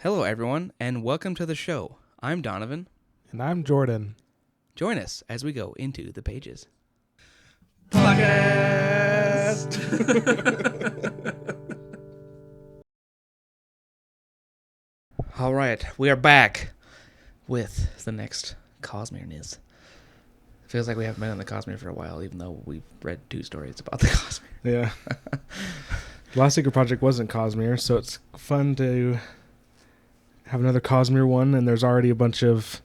Hello, everyone, and welcome to the show. I'm Donovan. And I'm Jordan. Join us as we go into the pages. Podcast! All right, we are back with the next cosmere news. Feels like we haven't been in the cosmere for a while, even though we've read 2 stories about the cosmere. Yeah. The last secret project wasn't Cosmere, so it's fun to have another Cosmere one, and there's already a bunch of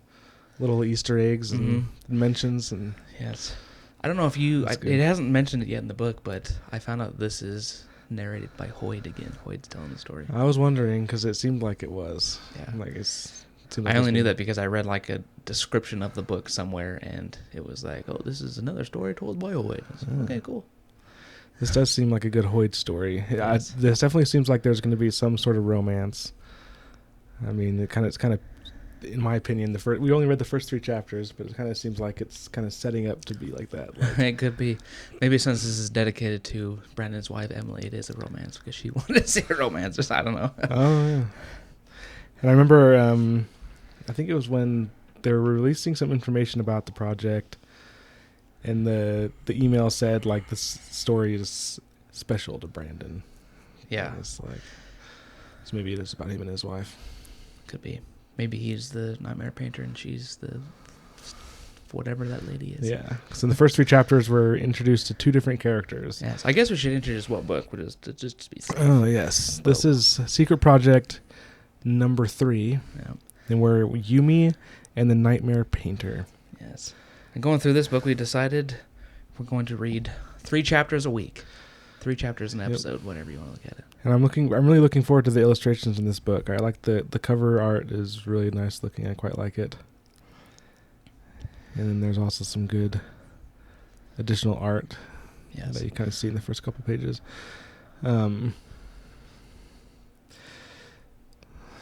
little Easter eggs and mentions. And yes. I don't know if you... That's good. it hasn't mentioned it yet in the book, but I found out this is narrated by Hoyd again. Hoyd's telling the story. I was wondering, because it seemed like it was. Yeah. It seemed I like only it's knew been- that because I read like a description of the book somewhere, and it was like, "Oh, this is another story told by Hoyd." I was like, okay, cool. This does seem like a good Hoyd story. Yes. This definitely seems like there's going to be some sort of romance. I mean, it's kind of, in my opinion, we only read the first 3 chapters, but it kind of seems like it's kind of setting up to be like that. Like, It could be. Maybe since this is dedicated to Brandon's wife, Emily, it is a romance because she wanted to see a romance. Just, I don't know. oh yeah. And I remember, I think it was when they were releasing some information about the project, and the email said like this story is special to Brandon. Yeah, And it's like, so maybe it is about him and his wife. could be. Maybe he's the nightmare painter and she's the whatever that lady is. Yeah. So in the first 3 chapters, we're introduced to 2 different characters. Yes. I guess we should introduce what book. We'll just be safe. Oh yes, this is Secret Project number 3, Yeah. and we're Yumi and the Nightmare Painter. Yes. And going through this book, we decided we're going to read 3 chapters a week. 3 chapters an episode, whatever you want to look at it. And I'm really looking forward to the illustrations in this book. I like the cover art is really nice looking. I quite like it. And then there's also some good additional art Yes. that you kind of see in the first couple pages.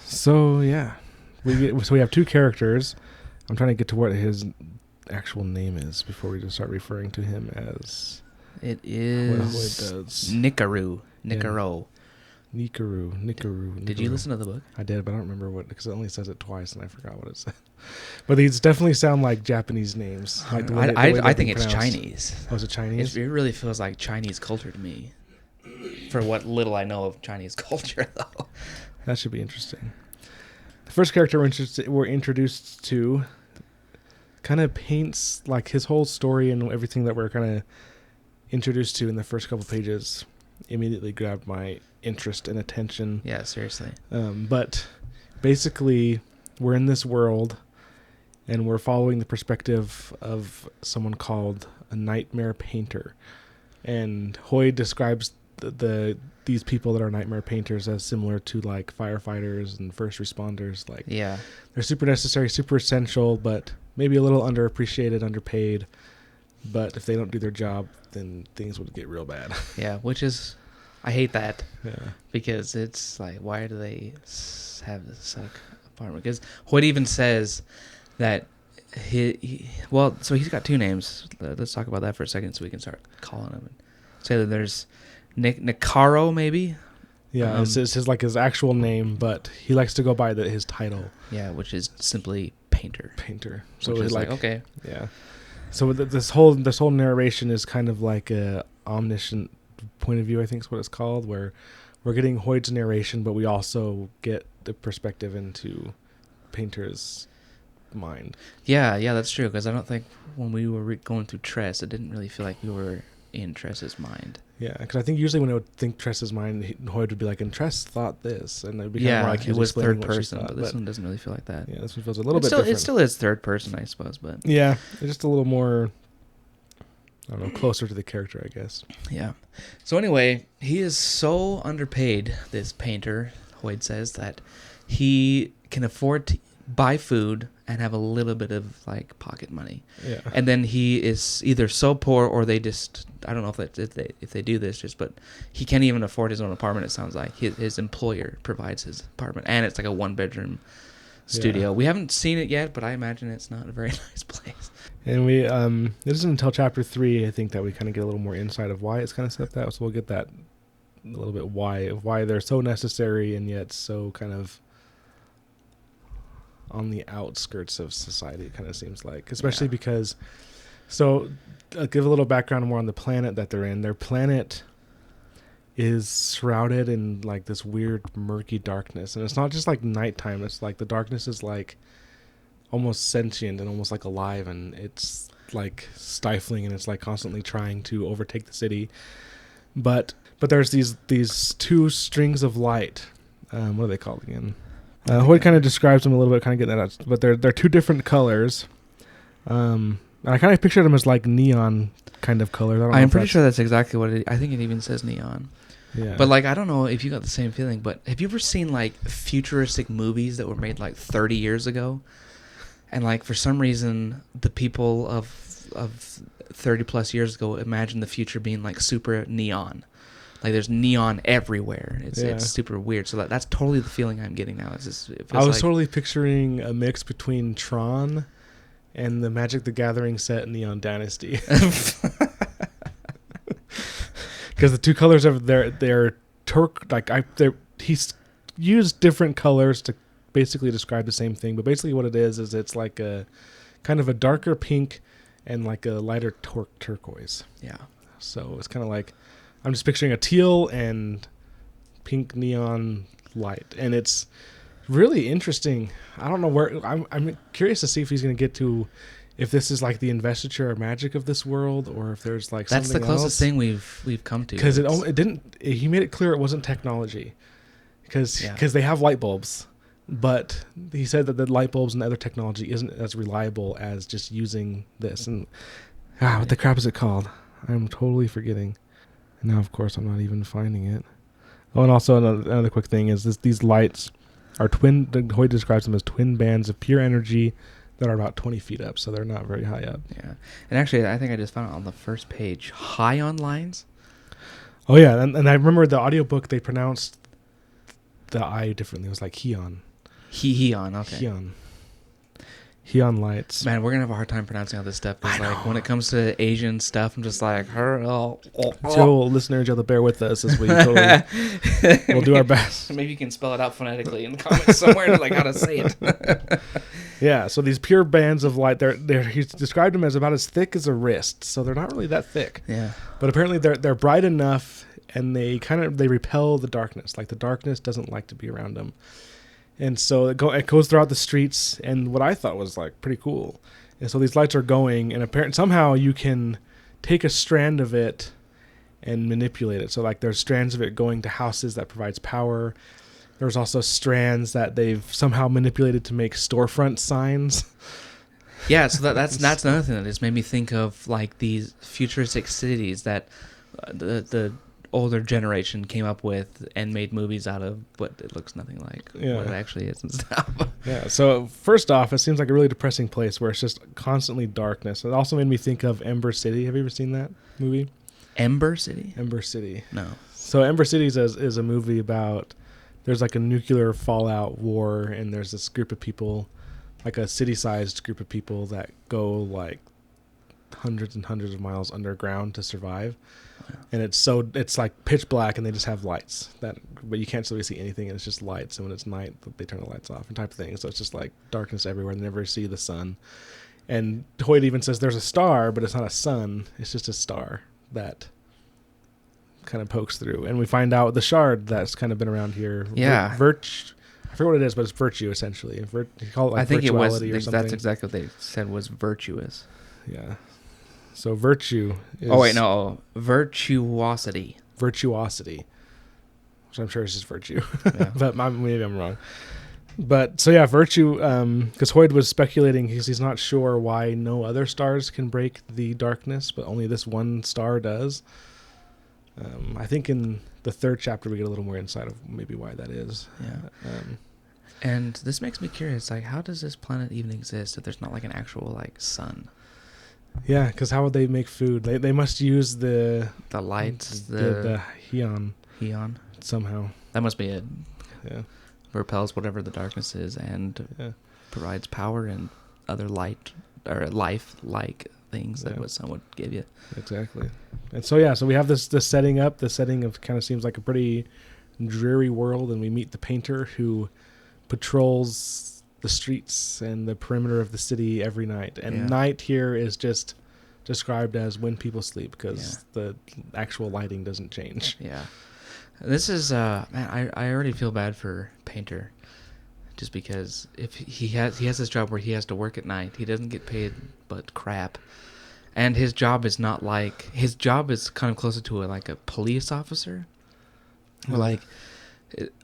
So yeah, we have 2 characters. I'm trying to get to what his actual name is before we just start referring to him as It what is it does. Nikaru. Yeah. Nikaro. Nikaru. Did you listen to the book? I did, but I don't remember what, because it only says it twice and I forgot what it said. But these definitely sound like Japanese names. Like the way I they've think been it's pronounced. Chinese. Oh, is it Chinese? It really feels like Chinese culture to me. For what little I know of Chinese culture, though. That should be interesting. The first character we're introduced to kind of paints like his whole story, and everything that we're kind of introduced to in the first couple pages immediately grabbed my interest and attention. Yeah, seriously. But basically, we're in this world, and we're following the perspective of someone called a nightmare painter. And Hoyd describes these people that are nightmare painters as similar to like firefighters and first responders. Like, Yeah. they're super necessary, super essential, but maybe a little underappreciated, underpaid. But if they don't do their job, then things would get real bad. Yeah, which is... I hate that. Yeah. Because it's like, why do they have this suck apartment? Because Hoyt even says that so he's got 2 names. Let's talk about that for a second so we can start calling him. Say that there's Nikaro, maybe? Yeah, it's his actual name, but he likes to go by his title. Yeah, which is simply painter. Painter. So So it's like, okay. yeah. So this whole narration is kind of like a omniscient point of view, I think is what it's called, where we're getting Hoyd's narration, but we also get the perspective into Painter's mind. Yeah, that's true. Because I don't think when we were going through Tress, it didn't really feel like we were in Tress's mind. Yeah, because I think usually when I would think Tress's mind, Hoyd would be like, and Tress thought this, and it'd be kind of more like he it was explaining third what she person, thought, but this one doesn't really feel like that. Yeah, this one feels a little bit different. It still is third person, I suppose, but Yeah, it's just a little more, I don't know, closer to the character, I guess. yeah. So anyway, he is so underpaid, this painter, Hoyd says, that he can afford to buy food and have a little bit of like pocket money. Yeah. And then he is either so poor or they just, I don't know if they do this, but he can't even afford his own apartment, it sounds like. His employer provides his apartment, and it's like a 1-bedroom studio. Yeah. We haven't seen it yet, but I imagine it's not a very nice place. And we it isn't until chapter 3, I think, that we kind of get a little more insight of why it's kind of set up that. So we'll get that a little bit why they're so necessary and yet so kind of on the outskirts of society, it kind of seems like. Especially because... So, I'll give a little background more on the planet that they're in. Their planet is shrouded in like this weird murky darkness. And it's not just like nighttime. It's like the darkness is like almost sentient and almost like alive. And it's like stifling and it's like constantly trying to overtake the city. But there's these two strings of light. What are they called again? Hoyt kind of describes them a little bit, kind of getting that out. But they're two different colors. I kind of pictured them as like neon kind of colors. I'm pretty sure that's exactly what I think it even says neon. Yeah. But like, I don't know if you got the same feeling, but have you ever seen like futuristic movies that were made like 30 years ago? And like, for some reason, the people of 30 plus years ago imagined the future being like super neon. Like there's neon everywhere. It's super weird. So that's totally the feeling I'm getting now. I was totally picturing a mix between Tron and the Magic the Gathering set Neon Dynasty. Because the two colors of they're he's used different colors to basically describe the same thing, but basically what it is it's like a kind of a darker pink and like a lighter turquoise. Yeah. So it's kind of like I'm just picturing a teal and pink neon light, and it's really interesting. I don't know where I'm curious to see if he's going to get to, if this is like the investiture or magic of this world, or if there's like that's something the closest else. Thing we've come to. Because it didn't. He made it clear it wasn't technology, because they have light bulbs, but he said that the light bulbs and the other technology isn't as reliable as just using this. And what the crap is it called? I'm totally forgetting. And now, of course, I'm not even finding it. Oh, and also another quick thing is these lights are twin. Hoyt describes them as twin bands of pure energy that are about 20 feet up, so they're not very high up. Yeah, and actually, I think I just found it on the first page. High-on lines. Oh yeah, and I remember the audiobook they pronounced the I differently. It was like Heon. Heon. Okay. Heon lights. Man, we're gonna have a hard time pronouncing all this stuff because, like, when it comes to Asian stuff, I'm just like, So, listeners, you'll have to bear with us as we we'll do our best. Maybe you can spell it out phonetically in the comments somewhere, like how to say it. Yeah. So these pure bands of light, he's described them as about as thick as a wrist. So they're not really that thick. Yeah. But apparently they're bright enough, and they repel the darkness. Like the darkness doesn't like to be around them. And so it goes throughout the streets, and what I thought was like pretty cool. And so these lights are going, and apparently somehow you can take a strand of it and manipulate it. So like there's strands of it going to houses that provides power. There's also strands that they've somehow manipulated to make storefront signs. Yeah, so that's another thing that just made me think of like these futuristic cities that the older generation came up with and made movies out of, but it looks nothing like what it actually is and stuff. Yeah, so first off, it seems like a really depressing place where it's just constantly darkness. It also made me think of Ember City. Have you ever seen that movie? Ember City? Ember City. No. So Ember City is a movie about, there's like a nuclear fallout war, and there's this group of people, like a city-sized group of people that go like hundreds and hundreds of miles underground to survive. And it's like pitch black, and they just have lights but you can't really see anything, and it's just lights. And when it's night, they turn the lights off and type of thing. So it's just like darkness everywhere. They never see the sun. And Hoyt even says there's a star, but it's not a sun. It's just a star that kind of pokes through. And we find out the shard that's kind of been around here. Yeah. I forget what it is, but it's virtue essentially. You call it like I think it was. or something. That's exactly what they said was virtuous. Yeah. So virtue is... Oh, wait, no. Virtuosity. Virtuosity. Which I'm sure is just virtue. Yeah. But maybe I'm wrong. But, so yeah, virtue, because Hoyt was speculating, he's not sure why no other stars can break the darkness, but only this one star does. I think in the third chapter we get a little more insight of maybe why that is. Yeah. And this makes me curious, like, how does this planet even exist if there's not, like, an actual, like, sun? Yeah, because how would they make food? They must use the lights, the Heon somehow. That must be it. Yeah, repels whatever the darkness is and provides power and other light or life-like things that what sun would give you. Exactly. And so so we have this setting up. The setting of kind of seems like a pretty dreary world, and we meet the painter who patrols the streets and the perimeter of the city every night. And Yeah. night here is just described as when people sleep, because the actual lighting doesn't change. Yeah. This is man, I already feel bad for Painter, just because if he has this job where he has to work at night, he doesn't get paid but crap, and his job is kind of closer to like a police officer. Yeah. Like,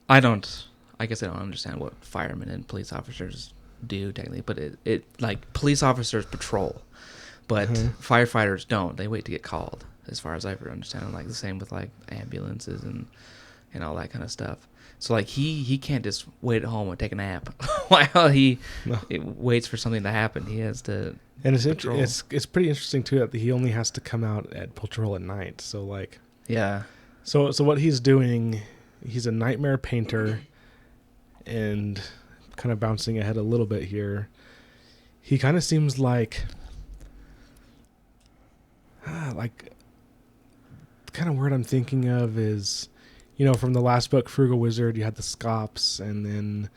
I guess I don't understand what firemen and police officers do technically, but it like police officers patrol, but firefighters don't. They wait to get called, as far as I ever understand. Like the same with like ambulances and all that kind of stuff. So like he can't just wait at home and take a nap while he waits for something to happen. He has to. And it's pretty interesting too that he only has to come out at patrol at night. So like Yeah. So what he's doing, he's a nightmare painter, and kind of bouncing ahead a little bit here. He kind of seems like the kind of word I'm thinking of is, from the last book, Frugal Wizard, you had the Scops, and then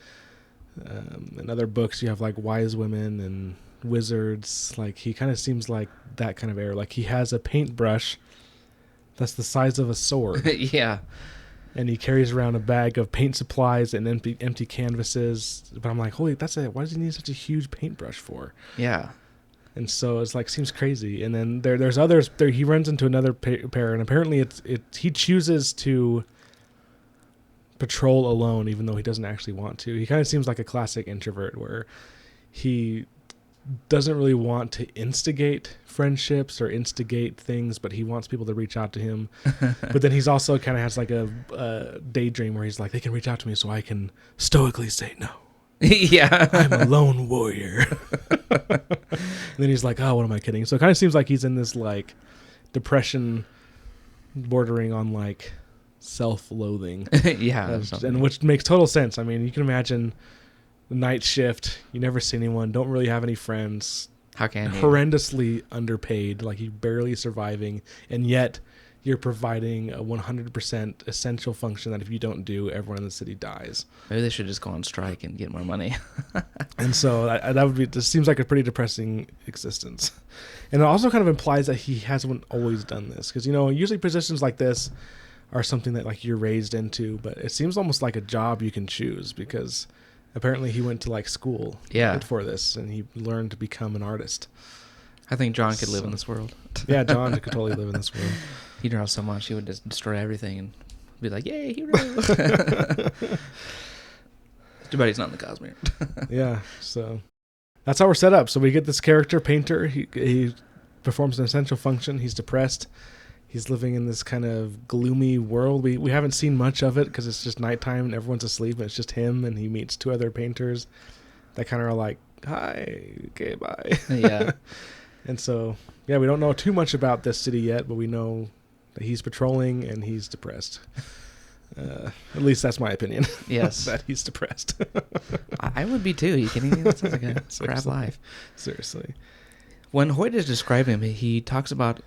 in other books you have like wise women and wizards. Like he kind of seems like that kind of era. Like he has a paintbrush that's the size of a sword. Yeah. And he carries around a bag of paint supplies and empty canvases. But I'm like, holy, why does he need such a huge paintbrush for? Yeah. And so it's like, seems crazy. And then there's others. He runs into another pair, and apparently he chooses to patrol alone, even though he doesn't actually want to. He kind of seems like a classic introvert, where he doesn't really want to instigate friendships or instigate things, but he wants people to reach out to him. But then he's also kind of has like a daydream where he's like, they can reach out to me so I can stoically say no. Yeah. I'm a lone warrior. And then he's like, oh, what am I kidding? So it kind of seems like he's in this like depression bordering on like self-loathing. Yeah. And which makes total sense. I mean, you can imagine the night shift, you never see anyone, don't really have any friends. How can you? Horrendously underpaid, like you're barely surviving, and yet you're providing a 100% essential function that if you don't do, everyone in the city dies. Maybe they should just go on strike and get more money. And so this seems like a pretty depressing existence. And it also kind of implies that he hasn't always done this, because usually positions like this are something that like you're raised into, but it seems almost like a job you can choose, because apparently he went to like school for this, and he learned to become an artist. I think John could live in this world. Yeah, John could totally live in this world. He draws so much, he would just destroy everything and be like, yay, hero. Too bad he's not in the cosmere. Yeah, so that's how we're set up. So we get this character, Painter. He performs an essential function. He's depressed. He's living in this kind of gloomy world. We haven't seen much of it because it's just nighttime and everyone's asleep, and it's just him, and he meets two other painters that kind of are like, hi, okay, bye. Yeah. And so, yeah, we don't know too much about this city yet, but we know that he's patrolling and he's depressed. At least that's my opinion. Yes. That he's depressed. I would be too. Are you kidding me? That sounds like a crap life. Seriously. When Hoyt is describing him, he talks about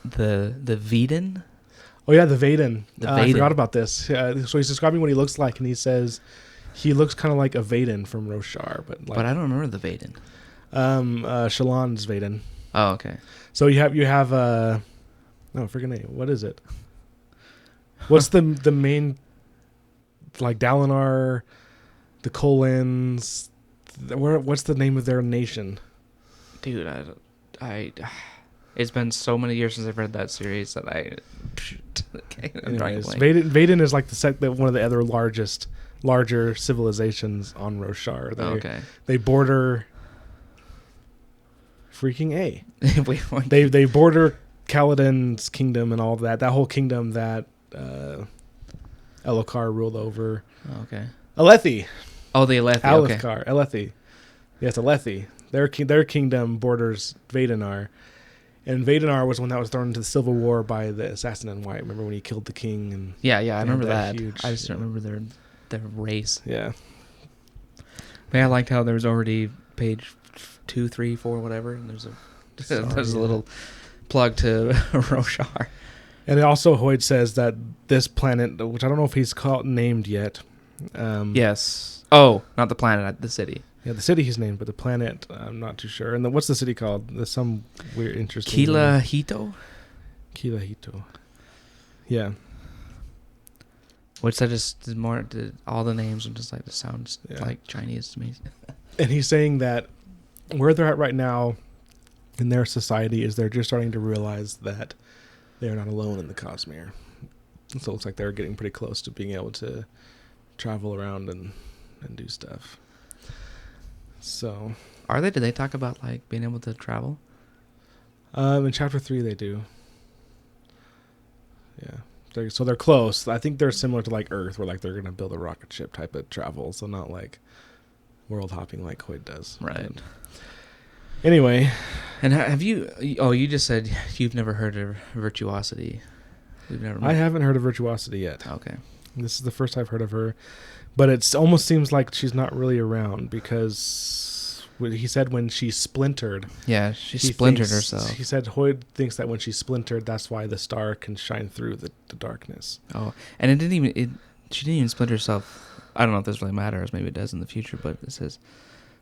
the Veden. Oh yeah, the Veden. I Veden. forgot about this. So he's describing what he looks like, and he says he looks kind of like a Veden from Roshar, but I don't remember the Veden. Shallan's Veden. Oh, okay. So you have no, freaking name. What is it? What's the main, like Dalinar, the Kolins? What's the name of their nation? Dude, I it's been so many years since I've read that series that I'm drawing a blank. Veden is like one of the other larger civilizations on Roshar. Okay. They border freaking A. Wait, they border Kaladin's kingdom and all that. That whole kingdom that Elhokar ruled over. Oh, okay. Alethi. Oh, the Alethi. Alethkar. Okay. Alethi. Yes, Alethi. Their kingdom borders Vedenar. And Vedenar was one that was thrown into the civil war by the assassin in white. Remember when he killed the king? And yeah, I remember that. I just don't remember their race. Yeah. Man, I liked how there was already page 2, 3, 4, whatever, and there's a little plug to Roshar. And also Hoyt says that this planet, which I don't know if he's named yet. Yes. Oh, not the planet, the city. Yeah, the city he's named, but the planet, I'm not too sure. And then what's the city called? There's some weird, interesting... Kilahito? Kilahito. Yeah. Which that just is more... all the names are just like... It sounds like Chinese to me. And he's saying that where they're at right now in their society is they're just starting to realize that they're not alone in the cosmere. So it looks like they're getting pretty close to being able to travel around and do stuff. So... Are they? Do they talk about like being able to travel? In chapter 3 they do. Yeah. So they're close. I think they're similar to like Earth, where like they're going to build a rocket ship type of travel. So not like world hopping like Hoyt does. Right. But anyway. And have you... Oh, you just said you've never heard of Virtuosity. We've never... I haven't heard of Virtuosity yet. Okay. This is the first I've heard of her. But it almost seems like she's not really around because he said when she splintered... Yeah, she splintered herself. He said Hoyt thinks that when she splintered, that's why the star can shine through the darkness. Oh, and she didn't even splinter herself. I don't know if this really matters. Maybe it does in the future, but it says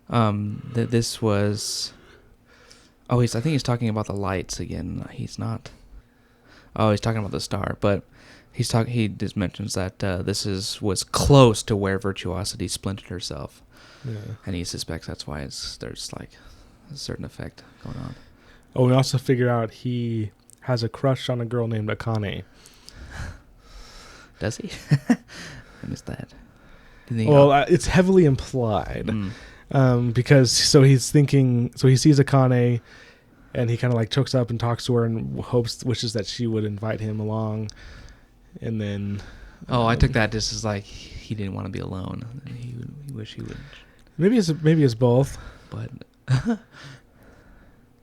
that this was... Oh, I think he's talking about the lights again. He's not... Oh, he's talking about the star, but he just mentions that this was close to where Virtuosity splintered herself. Yeah. And he suspects that's why there's like a certain effect going on. Oh, we also figured out he has a crush on a girl named Akane. Does he? I missed that. Well, it's heavily implied. Because he sees Akane and he kind of like chokes up and talks to her and wishes that she would invite him along. And then... Oh, I took that just as like he didn't want to be alone. He wish he would... Maybe it's both. But... Because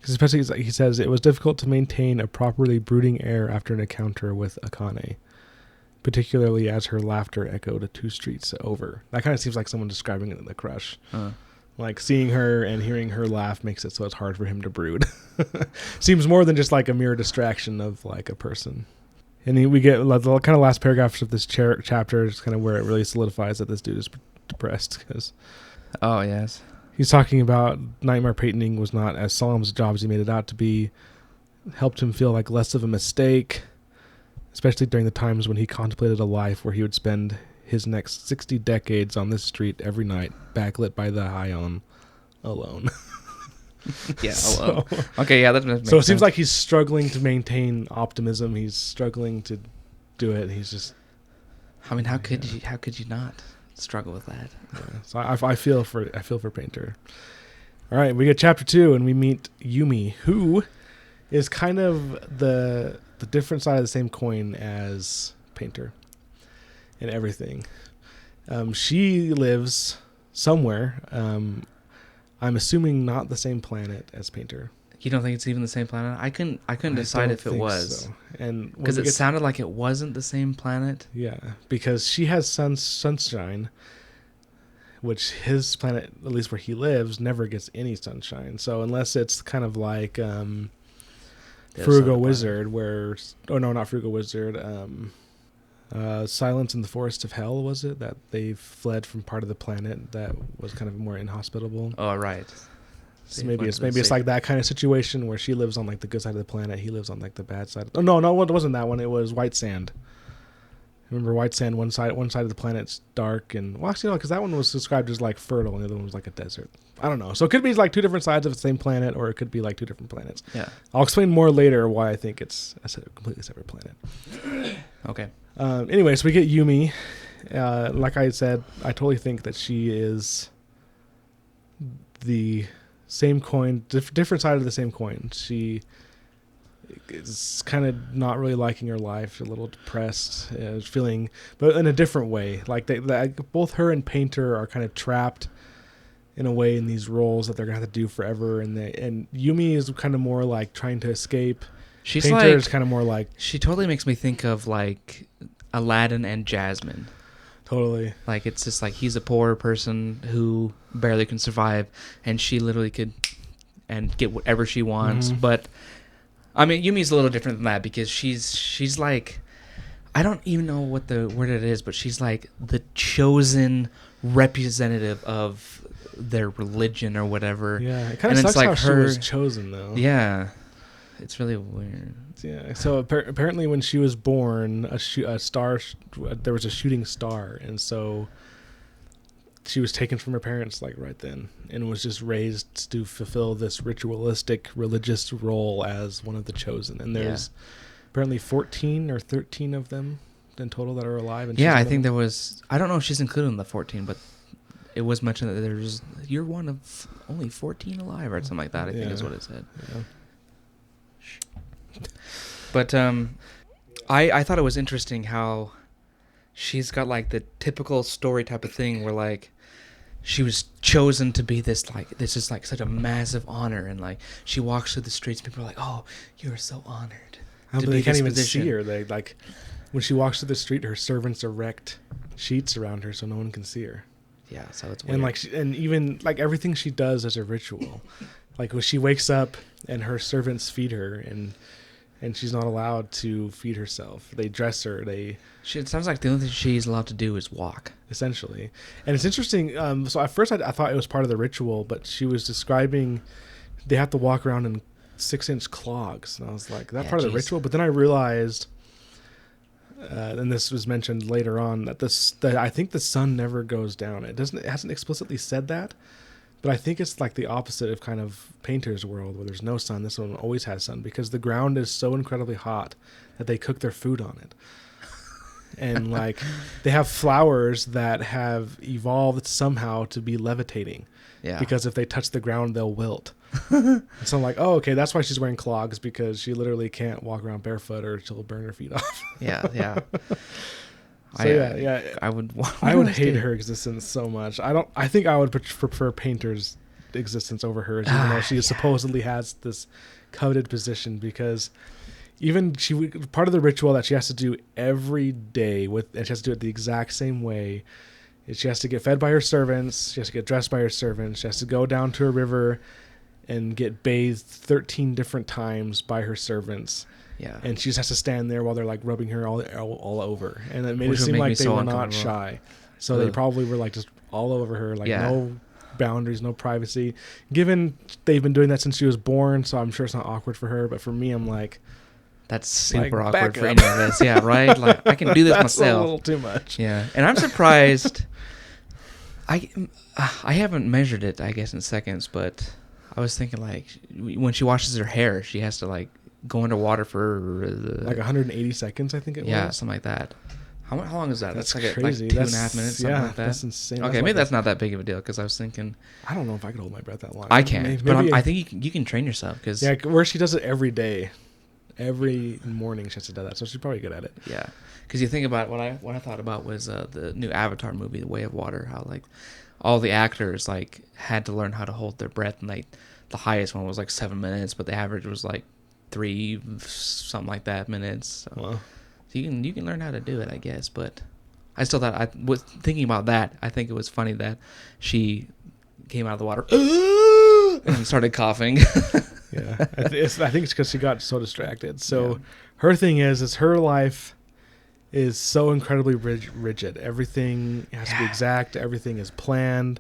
especially he says, it was difficult to maintain a properly brooding air after an encounter with Akane, particularly as her laughter echoed 2 streets over. That kind of seems like someone describing the crush. Like seeing her and hearing her laugh makes it so it's hard for him to brood. Seems more than just like a mere distraction of like a person. And then we get the kind of last paragraphs of this chapter is kind of where it really solidifies that this dude is depressed. Cause oh, yes. He's talking about nightmare painting was not as solemn a job as he made it out to be. Helped him feel like less of a mistake, especially during the times when he contemplated a life where he would spend his next 60 decades on this street every night, backlit by the Ion, alone. Yeah, alone. Okay, yeah, that makes sense. It seems sense. like he's struggling to maintain optimism. He's struggling to do it. He's just... I mean, how could you not struggle with that? Yeah. So I feel for Painter. All right, we get chapter 2, and we meet Yumi, who is kind of the different side of the same coin as Painter. And everything. She lives somewhere. I'm assuming not the same planet as Painter. You don't think it's even the same planet? I couldn't decide if it was. So. And because it sounded like it wasn't the same planet. Yeah, because she has sunshine, which his planet, at least where he lives, never gets any sunshine. So unless it's kind of like Frugal Wizard, where... Oh, no, not Frugal Wizard. Silence in the Forest of Hell, was it? That they fled from part of the planet that was kind of more inhospitable. Oh, right. So maybe it's like that kind of situation where she lives on like the good side of the planet, he lives on like the bad side. Oh no, it wasn't that one. It was White Sand. Remember White Sand? One side of the planet's dark, and well, actually no, because that one was described as like fertile, and the other one was like a desert. I don't know. So it could be like 2 different sides of the same planet, or it could be like 2 different planets. Yeah. I'll explain more later why I think it's a completely separate planet. Okay. Anyway, so we get Yumi. Like I said, I totally think that she is the same coin, different side of the same coin. She is kind of not really liking her life, a little depressed, feeling, but in a different way. Like both her and Painter are kind of trapped in a way in these roles that they're gonna have to do forever. And Yumi is kind of more like trying to escape. Painter is kind of more like... She totally makes me think of like Aladdin and Jasmine. Totally. Like it's just like he's a poor person who barely can survive, and she literally could and get whatever she wants. Mm-hmm. But I mean, Yumi's a little different than that because she's like, I don't even know what the word it is, but she's like the chosen representative of their religion or whatever. Yeah, it kind of sucks how she was chosen, though. Yeah, it's really weird. Yeah, so apparently when she was born, there was a shooting star, and so she was taken from her parents like right then, and was just raised to fulfill this ritualistic religious role as one of the chosen. And there's apparently 14 or 13 of them in total that are alive. And I think there was. I don't know if she's included in the 14, but it was mentioned that you're one of only 14 alive or something like that. I think is what it said. Yeah. But I thought it was interesting how she's got like the typical story type of thing where like she was chosen to be this is like such a massive honor, and like she walks through the streets, people are like, oh, you're so honored. But they can't even see her. They like when she walks through the street, her servants erect sheets around her so no one can see her. Yeah, so it's weird. And like and even like everything she does is a ritual. Like when she wakes up and her servants feed her, and she's not allowed to feed herself. They dress her. It sounds like the only thing she's allowed to do is walk. Essentially. And it's interesting. So at first I thought it was part of the ritual, but she was describing they have to walk around in 6-inch clogs. And I was like, that part of the ritual? But then I realized, and this was mentioned later on, that I think the sun never goes down. It hasn't explicitly said that. But I think it's like the opposite of kind of Painter's world where there's no sun. This one always has sun because the ground is so incredibly hot that they cook their food on it. And like they have flowers that have evolved somehow to be levitating. Yeah. Because if they touch the ground, they'll wilt. So I'm like, oh, okay, that's why she's wearing clogs, because she literally can't walk around barefoot or she'll burn her feet off. Yeah. So I would hate her existence so much. I think I would prefer Painter's existence over hers, even though she supposedly has this coveted position, because even part of the ritual that she has to do every day and she has to do it the exact same way is she has to get fed by her servants, she has to get dressed by her servants, she has to go down to a river and get bathed 13 different times by her servants. Yeah, and she just has to stand there while they're like rubbing her all over, and it made it seem like they were not shy. So they probably were like just all over her, like no boundaries, no privacy. Given they've been doing that since she was born, so I'm sure it's not awkward for her. But for me, I'm like, that's super awkward for any of us. Yeah, right. Like I can do this myself. That's a little too much. Yeah, and I'm surprised. I haven't measured it, I guess, in seconds, but I was thinking like when she washes her hair, she has to like go underwater for like 180 seconds, I think it was. Yeah, something like that. How long is that? That's like crazy. Like 2.5 minutes, something like that. That's insane. Okay, maybe that's not that big of a deal, because I was thinking, I don't know if I could hold my breath that long. I can't, but I think you can train yourself, because where she does it every day, every morning she has to do that, so she's probably good at it. Yeah, because you think about what I thought about was the new Avatar movie, The Way of Water. How like all the actors like had to learn how to hold their breath, and like the highest one was like 7 minutes, but the average was like 3 something like that minutes. So, wow. So you can learn how to do it, I guess. But I still thought, I was thinking about that. I think it was funny that she came out of the water and started coughing. Yeah, I think it's because she got so distracted. So her thing is her life is so incredibly rigid. Everything has to be exact. Everything is planned,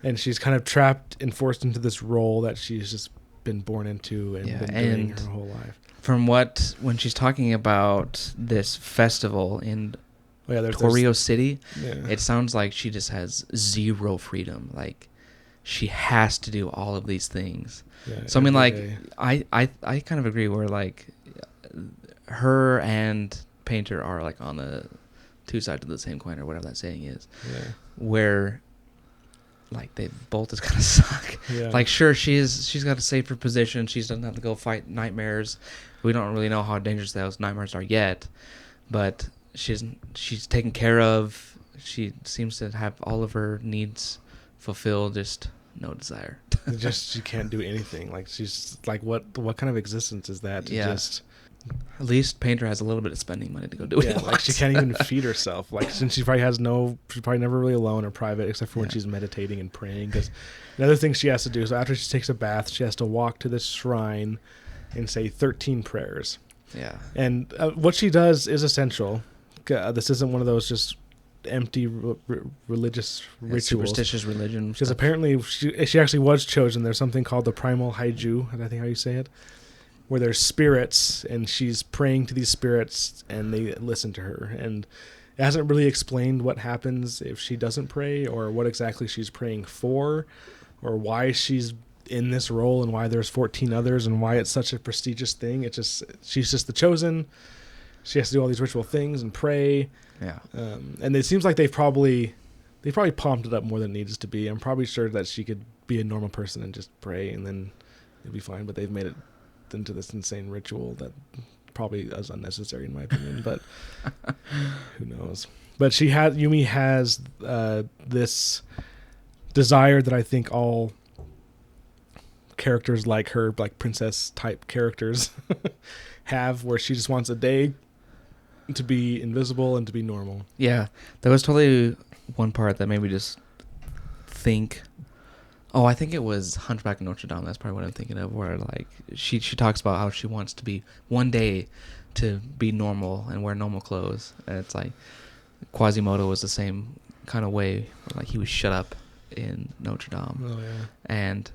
and she's kind of trapped and forced into this role that she's just been born into and been doing her whole life. From when she's talking about this festival in Torrio City, it sounds like she just has zero freedom. Like she has to do all of these things. Yeah, so I mean, like I kind of agree where like her and Painter are like on the two sides of the same coin, or whatever that saying is. Yeah. Where like they both just kind of suck. Yeah. Like sure, she's got a safer position. She doesn't have to go fight nightmares. We don't really know how dangerous those nightmares are yet, but she's taken care of. She seems to have all of her needs fulfilled. Just no desire. Just she can't do anything. Like she's like what kind of existence is that? Just at least Painter has a little bit of spending money to go do it. Like she can't even feed herself. Like since she's probably never really alone or private, except for when she's meditating and praying. Because another thing she has to do is after she takes a bath, she has to walk to this shrine and say 13 prayers. Yeah. And what she does is essential. This isn't one of those just empty religious rituals. Superstitious religion. Because stuff. apparently she actually was chosen. There's something called the primal haiju, I think how you say it, where there's spirits, and she's praying to these spirits, and they listen to her. And it hasn't really explained what happens if she doesn't pray, or what exactly she's praying for, or why she's in this role, and why there's 14 others, and why it's such a prestigious thing. She's just the chosen. She has to do all these ritual things and pray. Yeah. And it seems like they probably pumped it up more than it needs to be. I'm probably sure that she could be a normal person and just pray, and then it'd be fine. But they've made it into this insane ritual that probably is unnecessary in my opinion. But who knows? But Yumi has this desire that I think all characters like her, like princess type characters, have, where she just wants a day to be invisible and to be normal. Yeah, there was totally one part that made me just think. Oh, I think it was Hunchback of Notre Dame. That's probably what I'm thinking of. Where like she talks about how she wants to be one day to be normal and wear normal clothes, and it's like Quasimodo was the same kind of way. Like he was shut up in Notre Dame. Oh yeah, and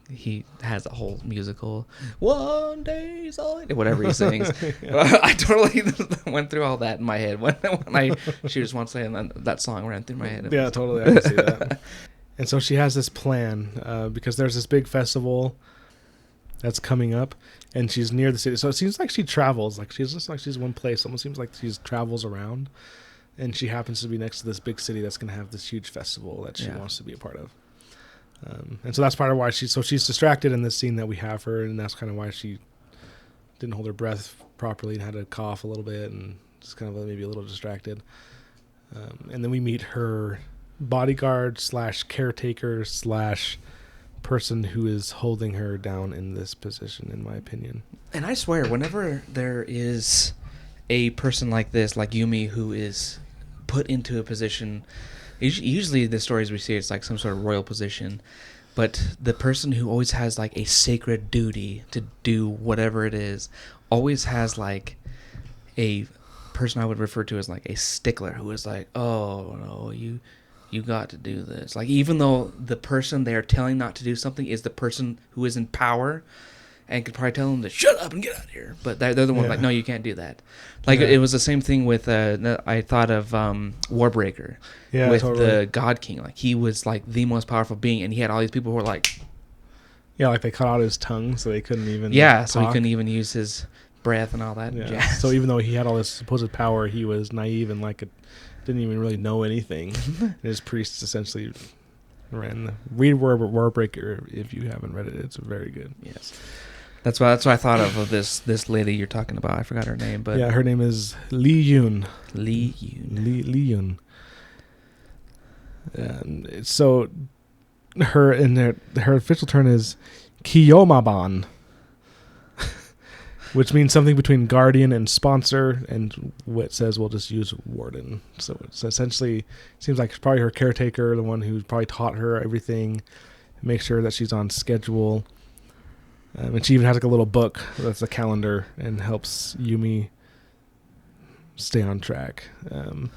he has a whole musical one day's all whatever he sings. Yeah. I totally went through all that in my head when she just wants to say, and that song ran through my head. Yeah, totally, I can see that. And so she has this plan because there's this big festival that's coming up, and she's near the city. So it seems like she travels, like she's just like she's one place. Almost seems like she travels around, and she happens to be next to this big city that's going to have this huge festival that she wants to be a part of. And so that's part of why she's distracted in this scene that we have her, and that's kind of why she didn't hold her breath properly and had to cough a little bit and just kind of maybe a little distracted. And then we meet her bodyguard / caretaker / person who is holding her down in this position, in my opinion. And I swear, whenever there is a person like this, like Yumi, who is put into a position, usually the stories we see, it's like some sort of royal position, but the person who always has like a sacred duty to do whatever it is always has like a person I would refer to as like a stickler, who is like, oh no, you got to do this. Like, even though the person they are telling not to do something is the person who is in power and could probably tell them to shut up and get out of here, but they're the one like, no, you can't do that. Like, it was the same thing with I thought of Warbreaker, with the God King. Like, he was like the most powerful being, and he had all these people who were like, like they cut out his tongue so they couldn't even so he couldn't even use his breath and all that jazz. So even though he had all this supposed power, he was naive and didn't even really know anything. And his priests essentially read Warbreaker if you haven't read it. It's very good. Yes. That's what I thought of this lady you're talking about. I forgot her name, but her name is Lee Yoon. Lee Yoon. Lee Yoon. And so her official term is Kiyomaban, which means something between guardian and sponsor, and what says we'll just use warden. So it's essentially seems like it's probably her caretaker, the one who probably taught her everything, make sure that she's on schedule. And she even has like a little book that's a calendar and helps Yumi stay on track. And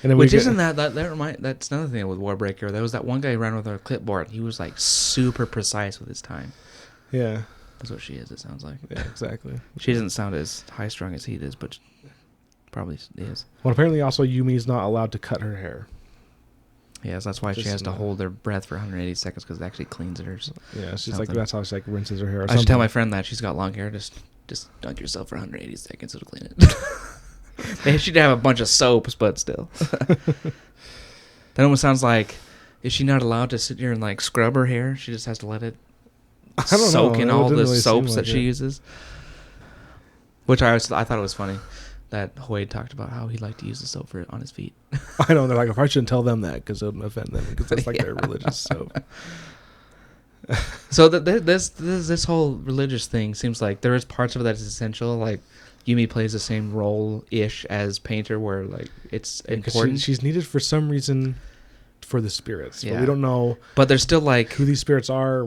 then that's another thing with Warbreaker. There was that one guy who ran with a clipboard. He was like super precise with his time. Yeah. That's what she is, it sounds like. Yeah, exactly. She doesn't sound as high-strung as he is, but probably is. Well, apparently also Yumi's not allowed to cut her hair. Yes, that's why she has to hold her breath for 180 seconds, because it actually cleans it or something. Yeah, she's like, that's how she like rinses her hair. I should tell my friend that. She's got long hair. Just dunk yourself for 180 seconds. It'll clean it. They should have a bunch of soaps, but still. That almost sounds like, is she not allowed to sit here and like scrub her hair? She just has to let it soak in all the soaps that she uses. Which I thought it was funny that Hoyd talked about how he liked to use the soap on his feet. I know, they're like, I probably shouldn't tell them that because it would offend them, because that's like their religious soap. So this whole religious thing seems like there is parts of it that is essential. Like Yumi plays the same role-ish as Painter, where like it's important. She's needed for some reason for the spirits, but we don't know. But there's still like who these spirits are.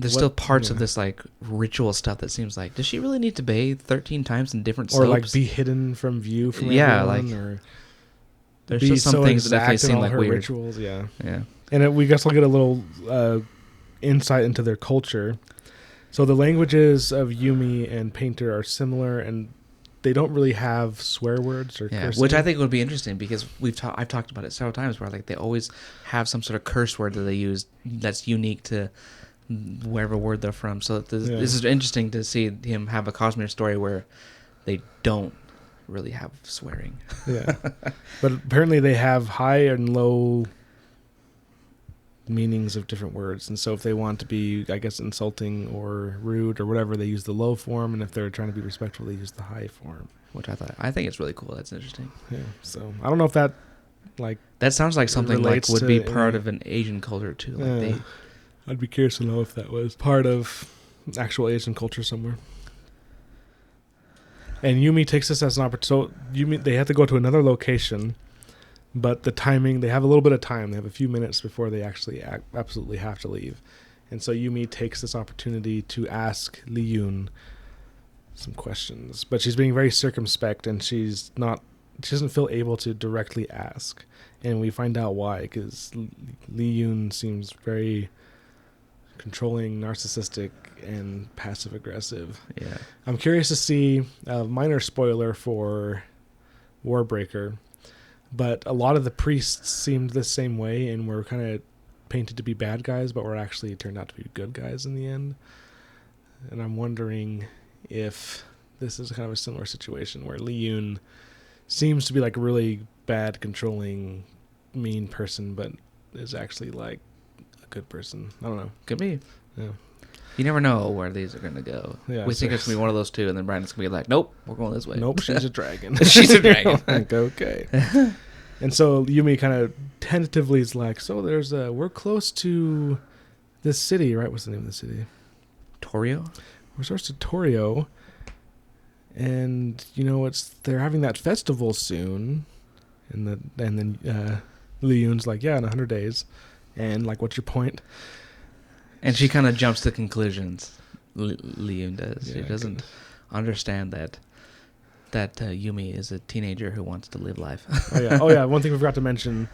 There's still parts of this like ritual stuff that seems like, does she really need to bathe 13 times in different soaps? Or like be hidden from view from everyone? There's be just some so things that definitely exact in seem all like her weird. rituals. Yeah. Yeah. And we guess we'll get a little insight into their culture. So the languages of Yumi and Painter are similar, and they don't really have swear words or cursing. Which I think would be interesting because I've talked about it several times where like they always have some sort of curse word that they use that's unique to wherever word they're from. So this is interesting to see him have a cosmere story where they don't really have swearing. Yeah. But apparently they have high and low meanings of different words, and so if they want to be, I guess, insulting or rude or whatever, they use the low form, and if they're trying to be respectful, they use the high form. Which I think it's really cool. That's interesting. Yeah. So I don't know if that that sounds like something like would be part of an Asian culture too. Like I'd be curious to know if that was part of actual Asian culture somewhere. And Yumi takes this as an opportunity. So they have to go to another location, but the timing, they have a little bit of time. They have a few minutes before they actually absolutely have to leave. And so Yumi takes this opportunity to ask Li Yun some questions. But she's being very circumspect, and she doesn't feel able to directly ask. And we find out why, because Li Yun seems very controlling, narcissistic, and passive-aggressive. Yeah. I'm curious to see a minor spoiler for Warbreaker, but a lot of the priests seemed the same way and were kind of painted to be bad guys, but were actually turned out to be good guys in the end. And I'm wondering if this is kind of a similar situation where Li Yun seems to be like a really bad, controlling, mean person, but is actually like a good person. I don't know. Could be. Yeah. You never know where these are going to go. Yeah, we think it's going to be one of those two, and then Brandon's going to be like, nope, we're going this way. Nope, she's a dragon. She's a dragon. Like, okay. And so Yumi kind of tentatively is like, so we're close to this city, right? What's the name of the city? Torio? We're close to Torio. And, they're having that festival soon. And then Li Yun's like, yeah, in 100 days. And, like, what's your point? And she kind of jumps to conclusions. Li Yun does. Yeah, she doesn't understand that Yumi is a teenager who wants to live life. Oh yeah. One thing we forgot to mention: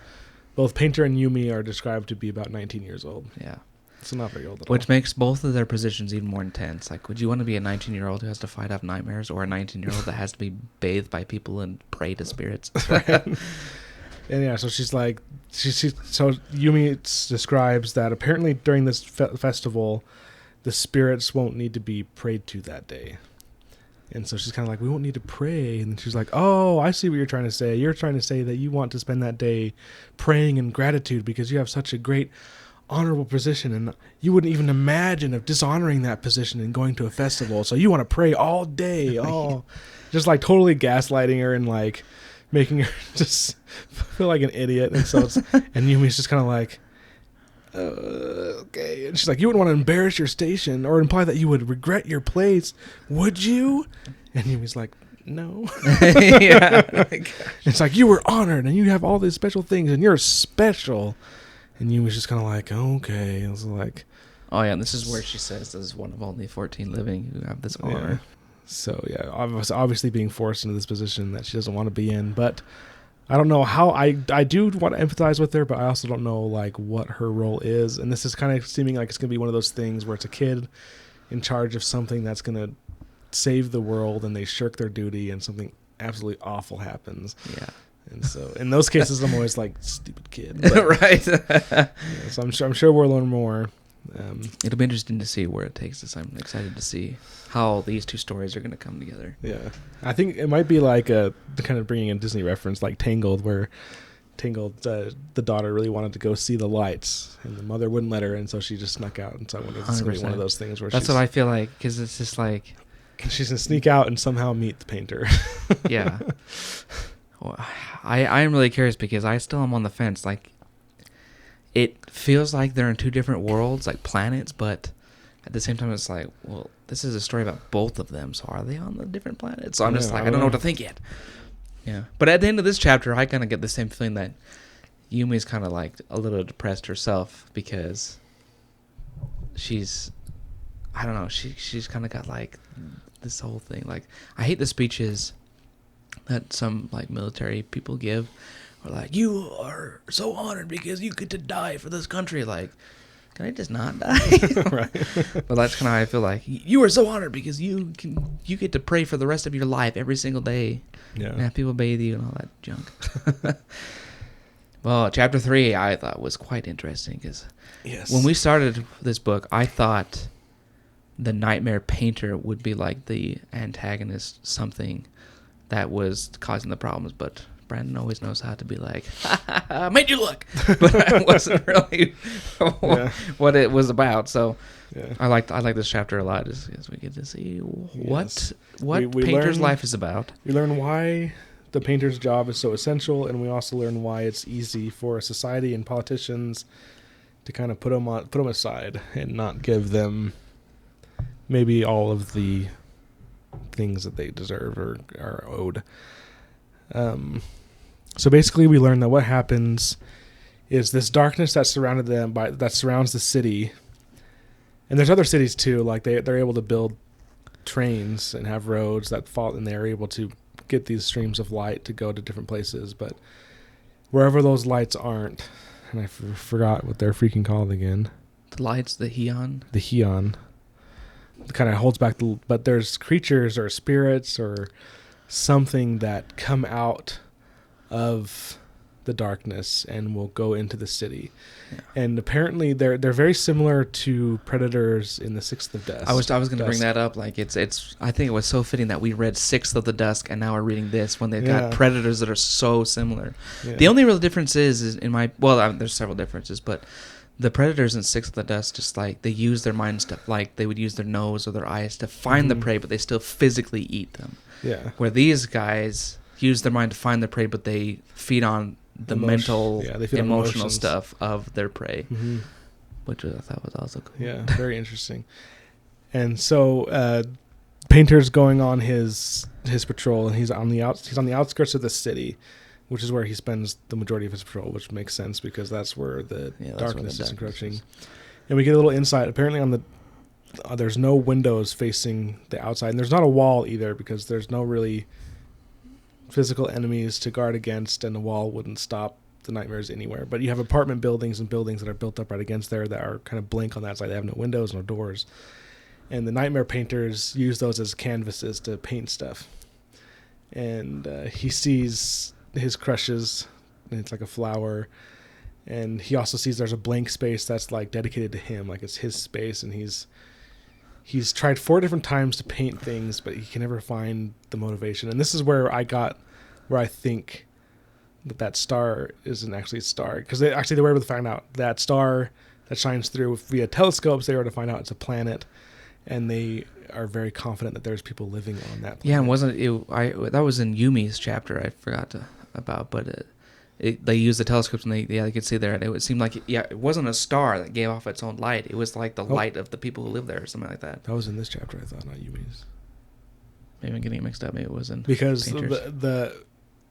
both Painter and Yumi are described to be about 19 years old. Yeah, so not very old at all. Which makes both of their positions even more intense. Like, would you want to be a 19-year-old who has to fight off nightmares, or a 19-year-old that has to be bathed by people and pray to spirits? And yeah, so she's like, so Yumi describes that apparently during this festival, the spirits won't need to be prayed to that day. And so she's kind of like, we won't need to pray. And she's like, oh, I see what you're trying to say. You're trying to say that you want to spend that day praying in gratitude because you have such a great, honorable position. And you wouldn't even imagine of dishonoring that position and going to a festival. So you want to pray all day. Just like totally gaslighting her and like making her just feel like an idiot. And so and Yumi's just kind of like, okay. And she's like, you wouldn't want to embarrass your station or imply that you would regret your place, would you? And Yumi's like, no. Yeah. It's like, you were honored and you have all these special things and you're special. And Yumi's just kind of like, okay. I was like, oh yeah, and this is where she says this is one of only 14 living who have this honor. Yeah. So yeah, obviously being forced into this position that she doesn't want to be in, but I don't know how. I do want to empathize with her, but I also don't know like what her role is. And this is kind of seeming like it's going to be one of those things where it's a kid in charge of something that's going to save the world, and they shirk their duty, and something absolutely awful happens. Yeah. And so in those cases, I'm always like, stupid kid. But, right. Yeah, so I'm sure we'll learn more. It'll be interesting to see where it takes us. I'm excited to see how these two stories are going to come together. Yeah, I think it might be like a kind of bringing in Disney reference, like Tangled, where Tangled, the daughter really wanted to go see the lights, and the mother wouldn't let her, and so she just snuck out. And so I wonder if it's going to be one of those things where that's what I feel like, because it's just like she's going to sneak out and somehow meet the painter. Yeah. Well, I am really curious because I still am on the fence. Like, it feels like they're in two different worlds, like planets, but at the same time, it's like, well, this is a story about both of them, so are they on the different planets? So I'm just like, I don't know what to think yet. Yeah. But at the end of this chapter, I kind of get the same feeling that Yumi's kind of like a little depressed herself because she's, I don't know, she's kind of got like this whole thing. Like, I hate the speeches that some like military people give Or like, you are so honored because you get to die for this country. Like, can I just not die? Right. But that's kind of how I feel like. You are so honored because you get to pray for the rest of your life every single day. Yeah. And have people bathe you and all that junk. Well, chapter 3 I thought was quite interesting because Yes. when we started this book, I thought the Nightmare Painter would be like the antagonist, something that was causing the problems, but Brandon always knows how to be like, ha, ha, ha, made you look. But that wasn't really what it was about. So Yeah. I like this chapter a lot as we get to see what We Painter's learn- life is about. We learn why the painter's job is so essential, and we also learn why it's easy for society and politicians to kind of put them aside and not give them maybe all of the things that they deserve or are owed. So basically, we learn that what happens is this darkness that surrounded them that surrounds the city, and there's other cities too. Like they're able to build trains and have roads that fall, and they're able to get these streams of light to go to different places. But wherever those lights aren't, and I forgot what they're freaking called again. The lights, the Heon. The Heon kind of holds back but there's creatures or spirits or something that come out of the darkness and will go into the city. Yeah. And apparently they're very similar to predators in the Sixth of Dusk. I was going to bring that up. Like it's I think it was so fitting that we read Sixth of the Dusk and now we're reading this when they've got predators that are so similar. Yeah. The only real difference is in my there's several differences, but the predators in Sixth of the Dusk just like they use their minds to like they would use their nose or their eyes to find the prey, but they still physically eat them. Yeah. Where these guys use their mind to find the prey, but they feed on the mental, emotional stuff of their prey, which I thought was also cool. Yeah, very interesting. And so Painter's going on his patrol, and he's on the outskirts of the city, which is where he spends the majority of his patrol, which makes sense because that's where the darkness is encroaching. And we get a little insight. Apparently, there's no windows facing the outside, and there's not a wall either because there's no really physical enemies to guard against, and the wall wouldn't stop the nightmares anywhere. But you have apartment buildings and buildings that are built up right against there that are kind of blank on that side. They have no windows, no doors. And the nightmare painters use those as canvases to paint stuff. And he sees his crushes, and it's like a flower. And he also sees there's a blank space that's like dedicated to him, like it's his space, and he's tried 4 different times to paint things, but he can never find the motivation. And this is where I think that star isn't actually a star. Because they were able to find out that star that shines through via telescopes, they were able to find out it's a planet. And they are very confident that there's people living on that planet. Yeah, and wasn't it? That was in Yumi's chapter I forgot about, but they used the telescopes and they could see there, and it seemed like it wasn't a star that gave off its own light. It was like the light of the people who live there, or something like that. That was in this chapter, I thought, not Yumi's. Maybe I'm getting it mixed up. Maybe it wasn't because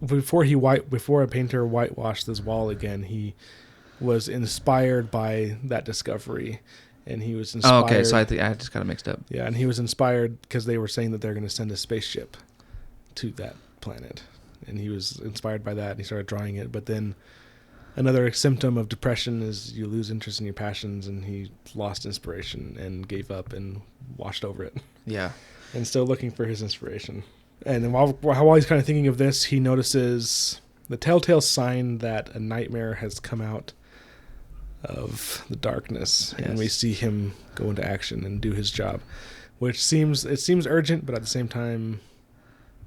before a painter whitewashed this wall again, he was inspired by that discovery, and he was inspired. Oh, okay, so I think I just got it mixed up. Yeah, and he was inspired because they were saying that they're going to send a spaceship to that planet. And he was inspired by that, and he started drawing it. But then another symptom of depression is you lose interest in your passions, and he lost inspiration and gave up and washed over it. Yeah. And still looking for his inspiration. And then while he's kind of thinking of this, he notices the telltale sign that a nightmare has come out of the darkness. Yes. And we see him go into action and do his job, which seems urgent, but at the same time,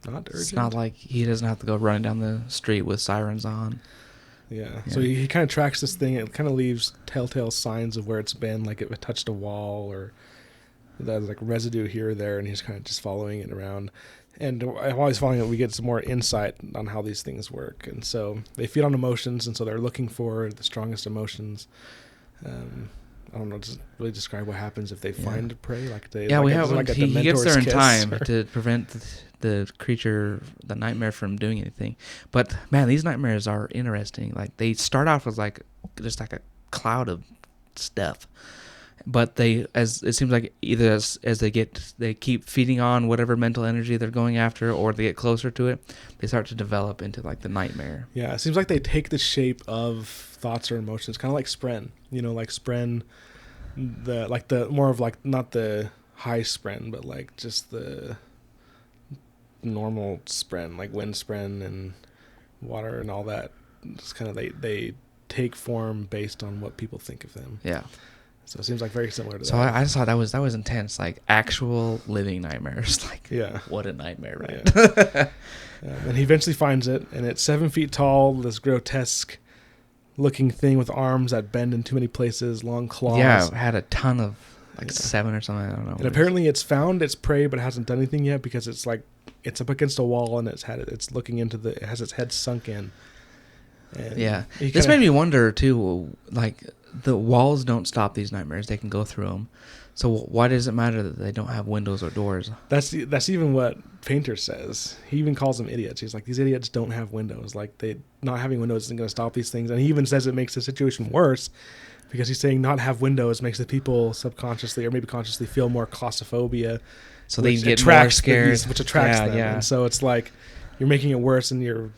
not urgent. It's not like he doesn't have to go running down the street with sirens on. Yeah. So he kind of tracks this thing. It kind of leaves telltale signs of where it's been, like it touched a wall or there's like residue here or there, and he's kind of just following it around. And while he's following it, we get some more insight on how these things work. And so they feed on emotions, and so they're looking for the strongest emotions. I don't know, just really describe what happens if they find prey. He gets there in time to prevent the creature, the nightmare, from doing anything. But man, these nightmares are interesting. Like they start off as like just like a cloud of stuff, but as it seems like either as they keep feeding on whatever mental energy they're going after, or they get closer to it, they start to develop into like the nightmare. Yeah, it seems like they take the shape of thoughts or emotions, kind of like Spren. Like Spren, the more of like not the high Spren, but like just the normal Spren, like wind Spren and water and all that. Just kind of they take form based on what people think of them. Yeah. So it seems like very similar to that. So I just thought that was intense, like actual living nightmares. Like, yeah, what a nightmare, right? Yeah. And he eventually finds it, and it's 7 feet tall, this grotesque-looking thing with arms that bend in too many places, long claws. Yeah, it had a ton of, 7 or something, I don't know. And apparently it's found its prey, but it hasn't done anything yet because it's like, it's up against a wall, and it's looking into it has its head sunk in. And yeah. This made me wonder, too, like, the walls don't stop these nightmares. They can go through them. So why does it matter that they don't have windows or doors? That's even what Painter says. He even calls them idiots. He's like, these idiots don't have windows. Like, they not having windows isn't going to stop these things. And he even says it makes the situation worse because he's saying not have windows makes the people subconsciously or maybe consciously feel more claustrophobia. So they get more scared. Which attracts them. Yeah. And so it's like you're making it worse and you're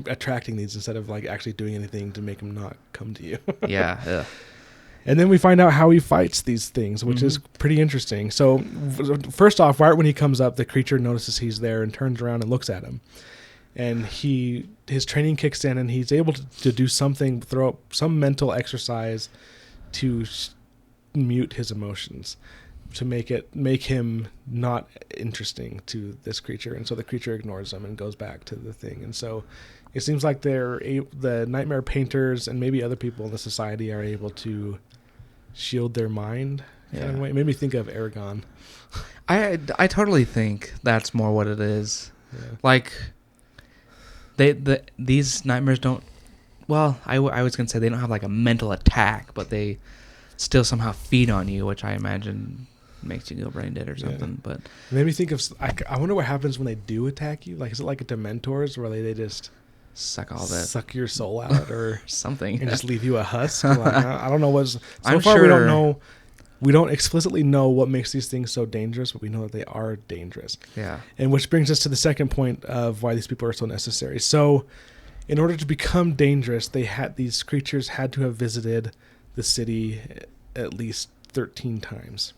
attracting these instead of like actually doing anything to make them not come to you. Yeah. Ugh. And then we find out how he fights these things, which is pretty interesting. So first off, right when he comes up, the creature notices he's there and turns around and looks at him. And his training kicks in, and he's able to do something, throw up some mental exercise to mute his emotions, to make him not interesting to this creature. And so the creature ignores him and goes back to the thing. And so it seems like the nightmare painters and maybe other people in the society are able to shield their mind. Yeah. Kind of way. It made me think of Aragon. I totally think that's more what it is. Yeah. Like, these nightmares don't. Well, I was gonna say they don't have like a mental attack, but they still somehow feed on you, which I imagine makes you go brain dead or something. Yeah. But it made me think of. I wonder what happens when they do attack you. Like, is it like a Dementors where they just suck your soul out or something and just leave you a husk? Like, I don't know what's. So I'm far sure we don't know. We don't explicitly know what makes these things so dangerous, but we know that they are dangerous. Yeah. And which brings us to the second point of why these people are so necessary. So, in order to become dangerous, these creatures had to have visited the city at least 13 times.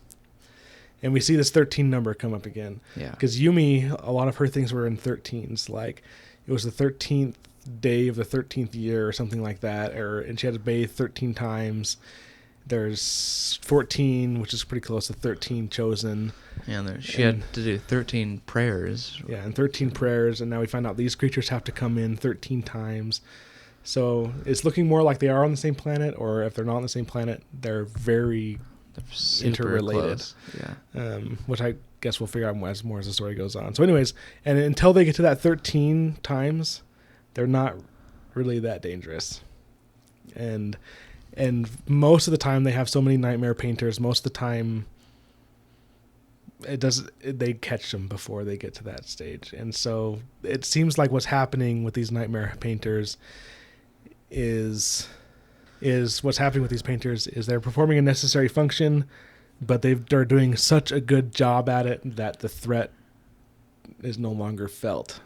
And we see this 13 number come up again. Yeah. Because Yumi, a lot of her things were in 13s. Like, it was the 13th day of the 13th year or something like that. And she had to bathe 13 times. There's 14, which is pretty close to 13 chosen. Yeah, she had to do 13 prayers. Yeah, and 13 prayers. And now we find out these creatures have to come in 13 times. So it's looking more like they are on the same planet, or if they're not on the same planet, they're very interrelated. Close. Yeah. Which I guess we'll figure out more as the story goes on. So anyways, and until they get to that 13 times, they're not really that dangerous. And most of the time they have so many nightmare painters, most of the time they catch them before they get to that stage. And so it seems like what's happening with these nightmare painters is they're performing a necessary function, but they're doing such a good job at it that the threat is no longer felt.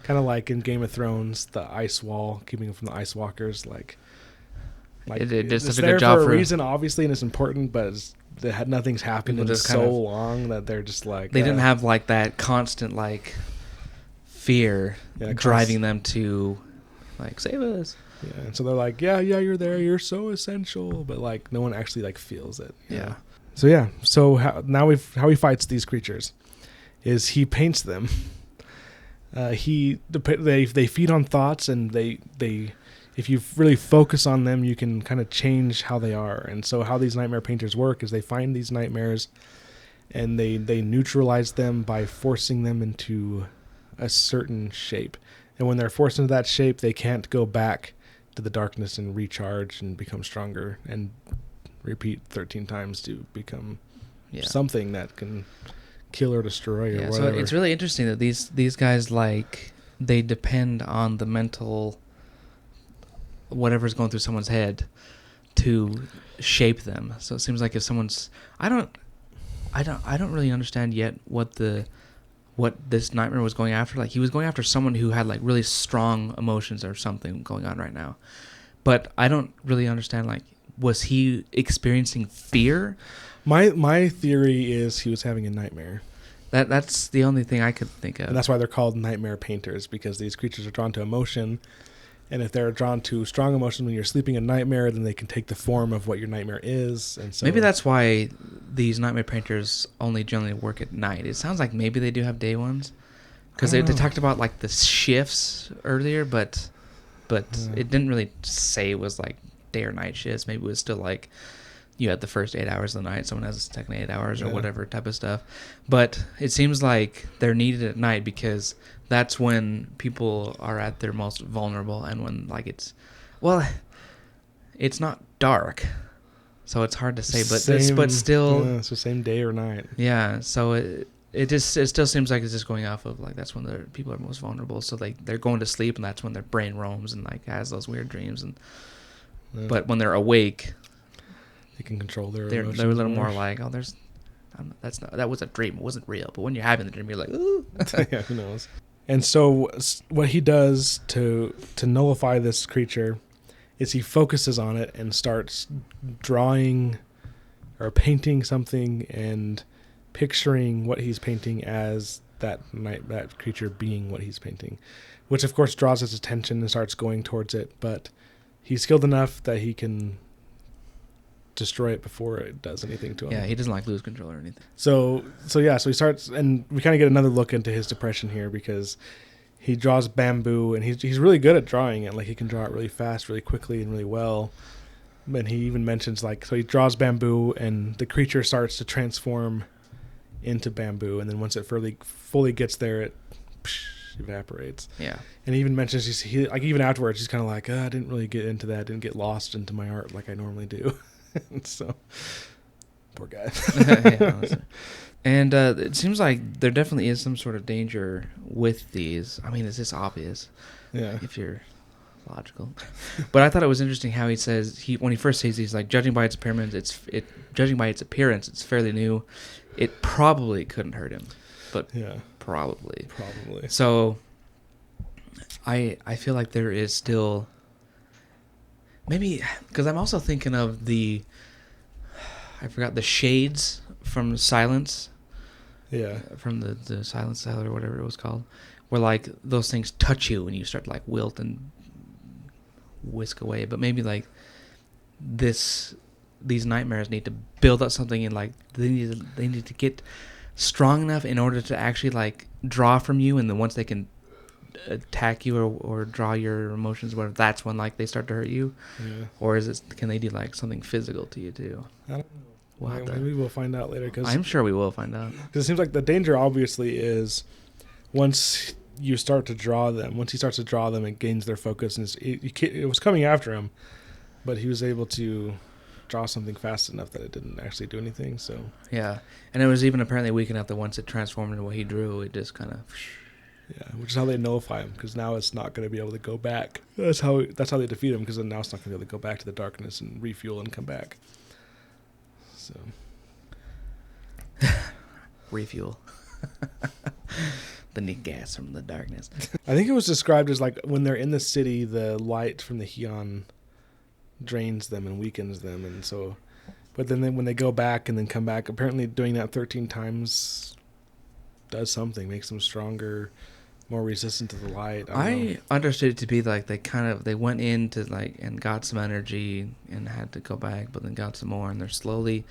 Kind of like in Game of Thrones, the ice wall, keeping them from the Ice Walkers. Like it does it's such a there good job for a reason, obviously, and it's important, but nothing's happened in so long that they're just like... They didn't have like that constant like fear driving them to like save us. Yeah, and so they're like, yeah, you're there, you're so essential, but like no one actually like feels it. Yeah. So how he fights these creatures is he paints them. They feed on thoughts, and they if you really focus on them, you can kind of change how they are. And so how these nightmare painters work is they find these nightmares and they neutralize them by forcing them into a certain shape. And when they're forced into that shape, they can't go back to the darkness and recharge and become stronger and repeat 13 times to become something that can kill or destroy or whatever. So it's really interesting that these guys, like, they depend on the mental whatever's going through someone's head to shape them. So it seems like if someone's, I don't really understand yet what this nightmare was going after. Like he was going after someone who had like really strong emotions or something going on right now. But I don't really understand, like, was he experiencing fear? My theory is he was having a nightmare. That's the only thing I could think of. And that's why they're called nightmare painters, because these creatures are drawn to emotion. And if they're drawn to strong emotion when you're sleeping in nightmare, then they can take the form of what your nightmare is. And so maybe that's why these nightmare painters only generally work at night. It sounds like maybe they do have day ones. Because they talked about, like, the shifts earlier, but it didn't really say it was, like, day or night shifts. Maybe it was still, like, you had the first 8 hours of the night, someone has the second 8 hours or whatever type of stuff. But it seems like they're needed at night because that's when people are at their most vulnerable and when, like, it's not dark. So it's hard to say, but still... Yeah, it's the same day or night. Yeah, so it still seems like it's just going off of, like, that's when the people are most vulnerable. So, like, they're going to sleep and that's when their brain roams and, like, has those weird dreams. But when they're awake... They can control their they're emotions. They're a little more like, oh, that was a dream. It wasn't real. But when you're having the dream, you're like, ooh. Yeah, who knows? And so what he does to nullify this creature is he focuses on it and starts drawing or painting something and picturing what he's painting as that creature being what he's painting, which of course draws his attention and starts going towards it. But he's skilled enough that he can destroy it before it does anything to him. Yeah, he doesn't like lose control or anything. So he starts, and we kind of get another look into his depression here because he draws bamboo, and he's really good at drawing it. Like, he can draw it really fast, really quickly, and really well. And he even mentions, like, so he draws bamboo, and the creature starts to transform into bamboo, and then once it fully gets there, it evaporates. Yeah. And he even mentions, like, even afterwards, he's kind of like, I didn't really get into that, didn't get lost into my art like I normally do. So, poor guy. Yeah, and it seems like there definitely is some sort of danger with these. I mean, it's just obvious. Yeah. If you're logical. But I thought it was interesting how he says when he first says he's like, judging by its appearance, it's fairly new. It probably couldn't hurt him, but probably. So, I feel like there is still. Maybe, because I'm also thinking of the shades from Silence. Yeah. From the Silence Cell or whatever it was called. Where, like, those things touch you and you start to, like, wilt and whisk away. But maybe, like, these nightmares need to build up something and, like, they need to get strong enough in order to actually, like, draw from you. And then once they can attack you or draw your emotions, whatever, that's when, like, they start to hurt you. Yeah. Or can they do, like, something physical to you too? I don't know. Maybe we'll find out later. I'm sure we will find out. Because it seems like the danger obviously is once you start to draw them, once he starts to draw them, it gains their focus, and it was coming after him, but he was able to draw something fast enough that it didn't actually do anything. So yeah, and it was even apparently weak enough that once it transformed into what he drew, it just kind of. Yeah, which is how they nullify him, because now it's not going to be able to go back. That's how they defeat him, because now it's not going to be able to go back to the darkness and refuel and come back. So refuel. The neat gas from the darkness. I think it was described as, like, when they're in the city, the light from the Heian drains them and weakens them, and so. But then when they go back and then come back, apparently doing that 13 times does something, makes them stronger, more resistant to the light. I understood it to be like they went into, like, and got some energy and had to go back, but then got some more, and they're slowly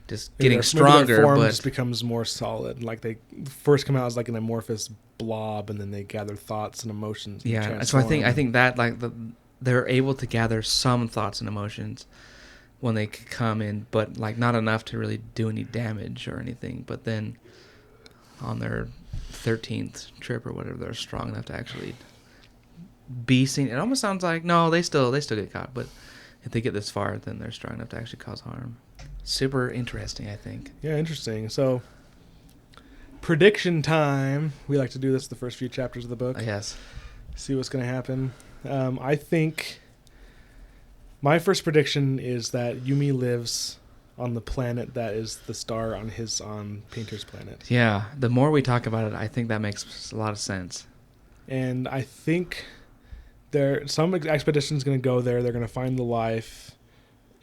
just getting stronger. Their form but just becomes more solid. Like, they first come out as like an amorphous blob, and then they gather thoughts and emotions. Yeah, so I think that, like, they're able to gather some thoughts and emotions when they come in, but, like, not enough to really do any damage or anything. But then on their 13th trip or whatever, they're strong enough to actually be seen. It almost sounds like, no, they still get caught, but if they get this far, then they're strong enough to actually cause harm. Super interesting, I think. Yeah, interesting. So, prediction time. We like to do this the first few chapters of the book. Yes. See what's going to happen. I think My first prediction is that Yumi lives on the planet that is the star on Painter's planet. Yeah, the more we talk about it, I think that makes a lot of sense. And I think some expedition's going to go there. They're going to find the life.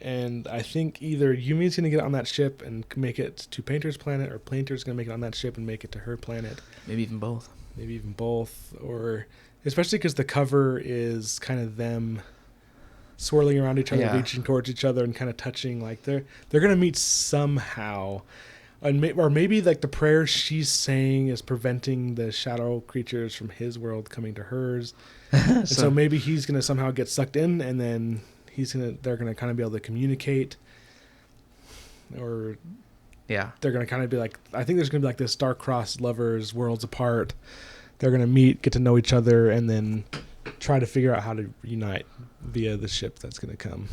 And I think either Yumi's going to get on that ship and make it to Painter's planet, or Painter's going to make it on that ship and make it to her planet. Maybe even both. Or especially because the cover is kind of them swirling around each other, reaching towards each other, and kind of touching. Like they're going to meet somehow. Or maybe like the prayer she's saying is preventing the shadow creatures from his world coming to hers. So maybe he's going to somehow get sucked in, and then they're going to kind of be able to communicate. Or they're going to kind of be like, I think there's going to be like this star-crossed lovers, worlds apart. They're going to meet, get to know each other, and then try to figure out how to unite via the ship that's going to come.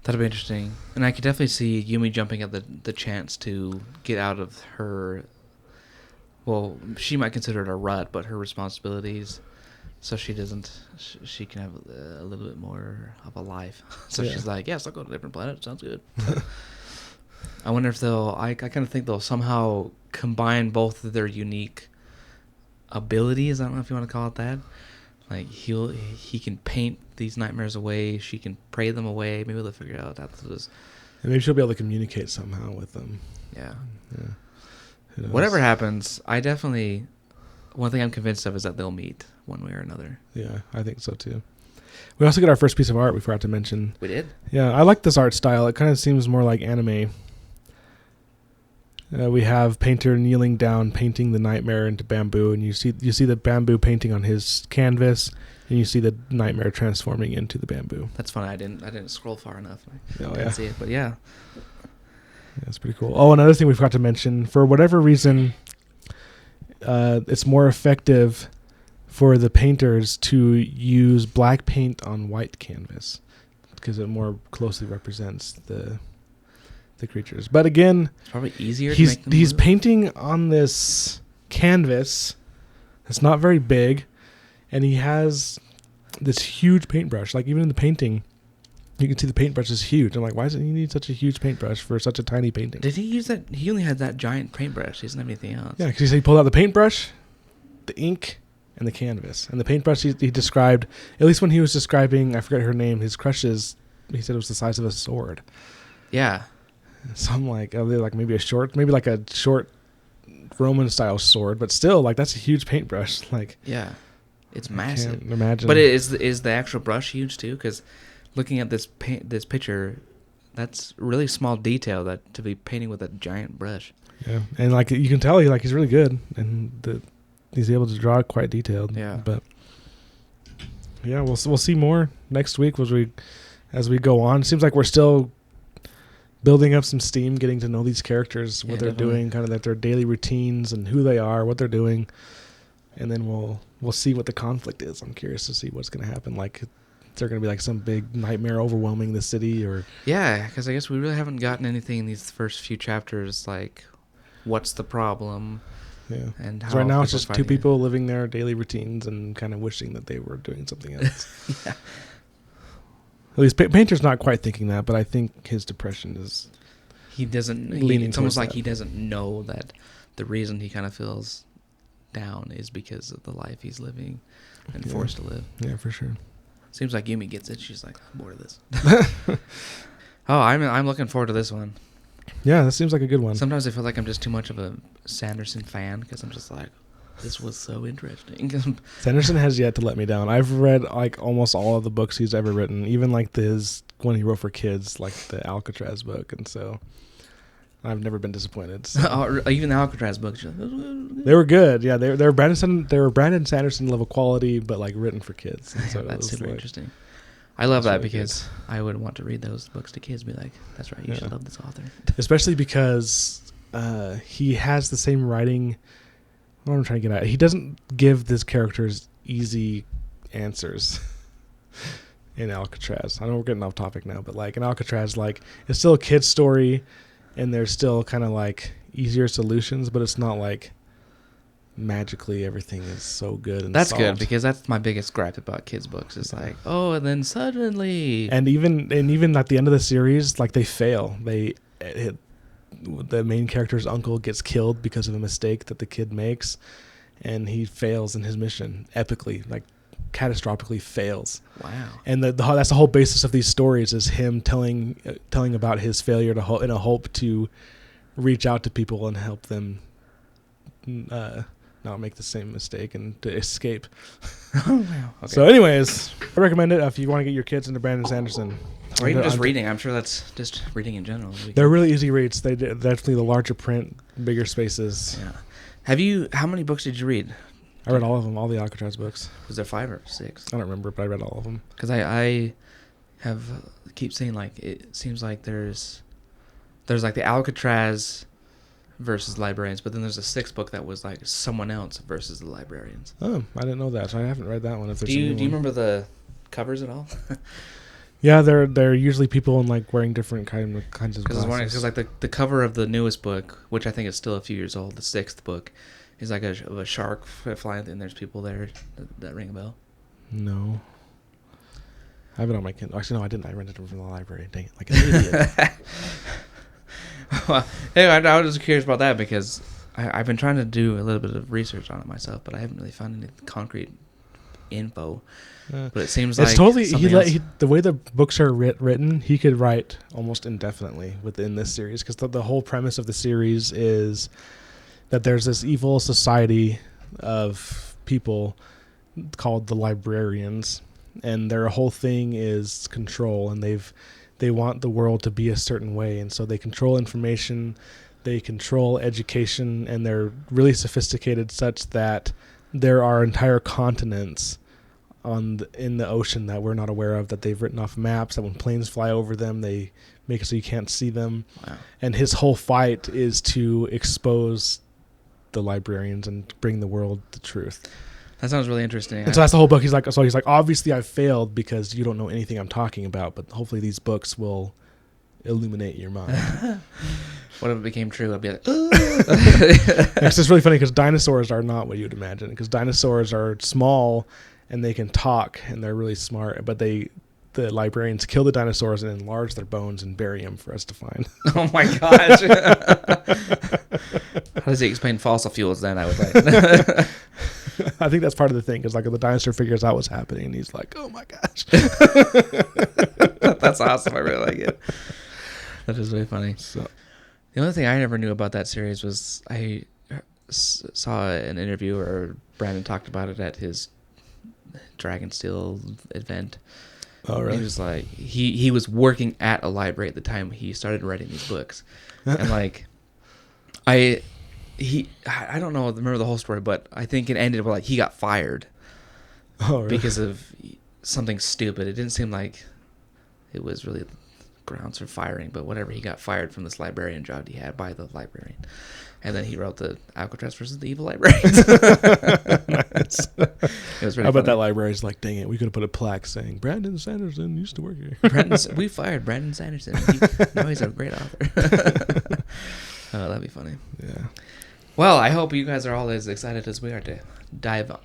That'll be interesting. And I could definitely see Yumi jumping at the chance to get out of her, well, she might consider it a rut, but her responsibilities, so she can have a little bit more of a life. So she's like, yes, I'll go to a different planet. Sounds good. I wonder if I kind of think they'll somehow combine both of their unique abilities. I don't know if you want to call it that. Like he can paint these nightmares away. She can pray them away. Maybe they'll figure out how to just. And maybe she'll be able to communicate somehow with them. Yeah. Yeah. Whatever happens, one thing I'm convinced of is that they'll meet one way or another. Yeah, I think so too. We also got our first piece of art we forgot to mention. We did? Yeah, I like this art style. It kind of seems more like anime. We have Painter kneeling down, painting the nightmare into bamboo, and you see the bamboo painting on his canvas, and you see the nightmare transforming into the bamboo. That's funny. I didn't scroll far enough. I didn't see it, but yeah. That's pretty cool. Oh, another thing we forgot to mention, for whatever reason, it's more effective for the painters to use black paint on white canvas because it more closely represents the creatures. But again, it's probably easier to he's make them he's move. painting on this canvas that's not very big, and he has this huge paintbrush. Like even in the painting, you can see the paintbrush is huge. I'm like, why does he need such a huge paintbrush for such a tiny painting? Did he use that? He only had that giant paintbrush. He doesn't have anything else. Yeah, because he pulled out the paintbrush, the ink, and the canvas. And the paintbrush he described, at least when he was describing, I forget her name, his crushes, he said it was the size of a sword. Yeah. So I'm like, oh, they're like maybe like a short Roman style sword, but still, like that's a huge paintbrush. Like, yeah, it's massive. I can't imagine. But is the actual brush huge too? Because looking at this picture, that's really small detail that to be painting with a giant brush. Yeah, and like you can tell, he's really good, and he's able to draw it quite detailed. Yeah, but yeah, we'll see more next week as we go on. It seems like we're still building up some steam, getting to know these characters, what they're doing, kind of their daily routines and who they are, what they're doing, and then we'll see what the conflict is. I'm curious to see what's going to happen. Like, is there going to be like some big nightmare overwhelming the city, or? Yeah, because I guess we really haven't gotten anything in these first few chapters. Like, what's the problem? Yeah, and how right now it's just two people living their daily routines and kind of wishing that they were doing something else. Yeah. At least Painter's not quite thinking that, but I think his depression is. He doesn't. It's almost like he doesn't know that the reason he kind of feels down is because of the life he's living and forced to live. Yeah, for sure. Seems like Yumi gets it. She's like, I'm bored of this. Oh, I'm looking forward to this one. Yeah, that seems like a good one. Sometimes I feel like I'm just too much of a Sanderson fan because I'm just like, this was so interesting. Sanderson has yet to let me down. I've read like almost all of the books he's ever written, even like his one he wrote for kids, like the Alcatraz book, and so I've never been disappointed. So. Even the Alcatraz books, they were good. Yeah, they were Brandon Sanderson level quality, but like written for kids. And so that's super interesting. I love that really because I would want to read those books to kids. Be like, that's right, you should love this author. Especially because he has the same writing. What I'm trying to get at, he doesn't give these characters easy answers in Alcatraz. I know we're getting off topic now, but like in Alcatraz, like it's still a kid's story, and there's still kind of like easier solutions, but it's not like magically everything is so good and That's solved. good, because that's my biggest gripe about kids' books. It's like, oh, and then suddenly, And even at the end of the series, like they fail. The main character's uncle gets killed because of a mistake that the kid makes, and he fails in his mission epically, like catastrophically fails. wow. And that's the whole basis of these stories, is him telling about his failure in a hope to reach out to people and help them not make the same mistake and to escape. Oh, wow. Okay. So anyways, I recommend it if you want to get your kids into Brandon Sanderson. Or even just reading. I'm sure that's just reading in general. They're really easy reads. They're definitely the larger print, bigger spaces. Yeah. How many books did you read? I read all of them, all the Alcatraz books. Was there 5 or 6? I don't remember, but I read all of them. Because I have keep saying, like, it seems like there's like the Alcatraz versus librarians, but then there's a 6th book that was like someone else versus the librarians. Oh, I didn't know that, so I haven't read that one. If there's Do you remember the covers at all? Yeah, they're usually people in like wearing different kinds of glasses. Because like the cover of the newest book, which I think is still a few years old, the 6th book, is like a shark flying, and there's people there that ring a bell. No. I have it on my Kindle. Actually, no, I didn't. I rented it from the library. Dang it, like an idiot. Well, anyway, I was just curious about that, because I've been trying to do a little bit of research on it myself, but I haven't really found any concrete info. But it seems like it's totally the way the books are written. He could write almost indefinitely within this series, because the whole premise of the series is that there's this evil society of people called the librarians, and their whole thing is control, and they want the world to be a certain way, and so they control information, they control education, and they're really sophisticated such that there are entire continents in the ocean that we're not aware of, that they've written off maps, that when planes fly over them, they make it so you can't see them. Wow. And his whole fight is to expose the librarians and bring the world the truth. That sounds really interesting. And so that's the whole book. He's like, obviously I've failed because you don't know anything I'm talking about, but hopefully these books will illuminate your mind. What if it became true? I'd be like, It's just really funny because dinosaurs are not what you'd imagine, because dinosaurs are small and they can talk and they're really smart, but the librarians kill the dinosaurs and enlarge their bones and bury them for us to find. Oh my gosh. How does he explain fossil fuels then, I would like? I think that's part of the thing, because like the dinosaur figures out what's happening and he's like, oh my gosh. That's awesome. I really like it. That is really funny. So the only thing I never knew about that series was I saw an interview where Brandon talked about it at his Dragonsteel event. Oh, really? He was like, he was working at a library at the time he started writing these books. And like, I don't know, remember the whole story, but I think it ended with like he got fired. Oh, really? Because of something stupid. It didn't seem like it was really grounds for firing, but whatever, he got fired from this librarian job he had by the librarian. And then he wrote the Alcatraz versus the Evil Librarians. Nice. It was really How about funny. that library's like, dang it, we could have put a plaque saying Brandon Sanderson used to work here. We fired Brandon Sanderson. Now he's a great author. Oh, that'd be funny. Yeah. Well, I hope you guys are all as excited as we are to dive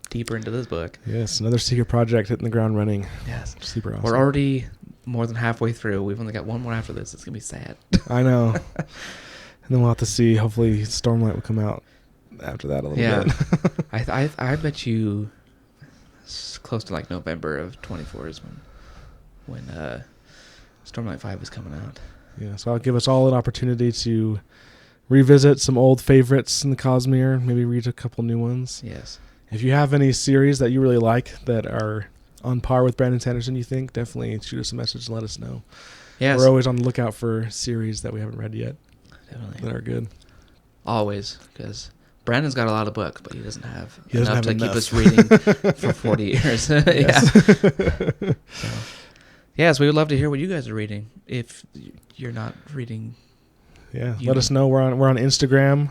deeper into this book. Yes, another secret project hitting the ground running. Yes. Super awesome. We're already more than halfway through. We've only got one more after this. It's going to be sad. I know. And then we'll have to see. Hopefully Stormlight will come out after that a little bit. I bet you it's close to like November of 24 is when Stormlight 5 is coming out. Yeah, so I'll give us all an opportunity to revisit some old favorites in the Cosmere, maybe read a couple new ones. Yes. If you have any series that you really like that are on par with Brandon Sanderson, you think, definitely shoot us a message and let us know. Yes. We're always on the lookout for series that we haven't read yet Definitely. that are good. Always, because Brandon's got a lot of books, but he doesn't have He doesn't enough have to enough. keep us reading for 40 years. Yeah. So, yes, we would love to hear what you guys are reading. If you're not reading, Yeah, You- let us know. We're on Instagram.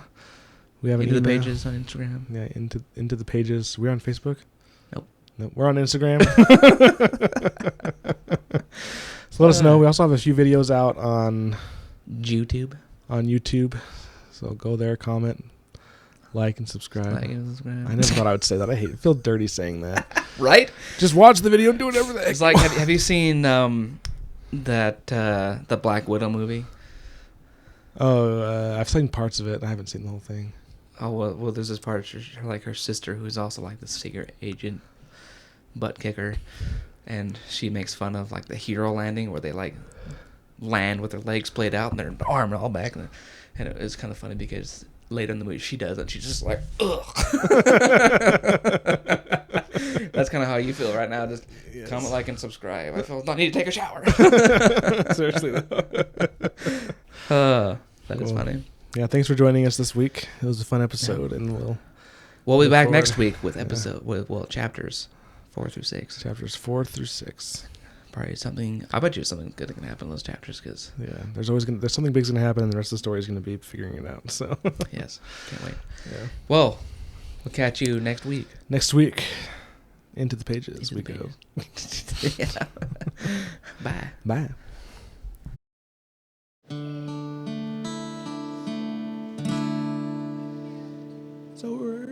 We have an into the email. pages on Instagram. Yeah, into the pages. We're on Facebook. Nope. We're on Instagram. So let us know. We also have a few videos out on YouTube. YouTube. So go there, comment, Like and subscribe. Like and subscribe. I never thought I would say that. I feel dirty saying that. Right? Just watch the video and do whatever the heck. It's like, have you seen that the Black Widow movie? Oh, I've seen parts of it. I haven't seen the whole thing. Oh well, there's this part like her sister who's also like the secret agent, butt kicker, and she makes fun of like the hero landing where they like land with their legs played out and their arm all back, and it's kind of funny because later in the movie she does it and she's just like, ugh. That's kind of how you feel right now. Just comment, like, and subscribe. I feel I need to take a shower. Seriously. That is funny. Yeah, thanks for joining us this week. It was a fun episode, and we'll be back next week with chapters 4 through 6. Chapters 4 through 6. Probably something. I bet you something good can happen in those chapters because there's something big's gonna happen, and the rest of the story is gonna be figuring it out. So yes, can't wait. Yeah. Well, we'll catch you next week. Next week, into the pages we go. Yeah. Bye. Bye. It's over.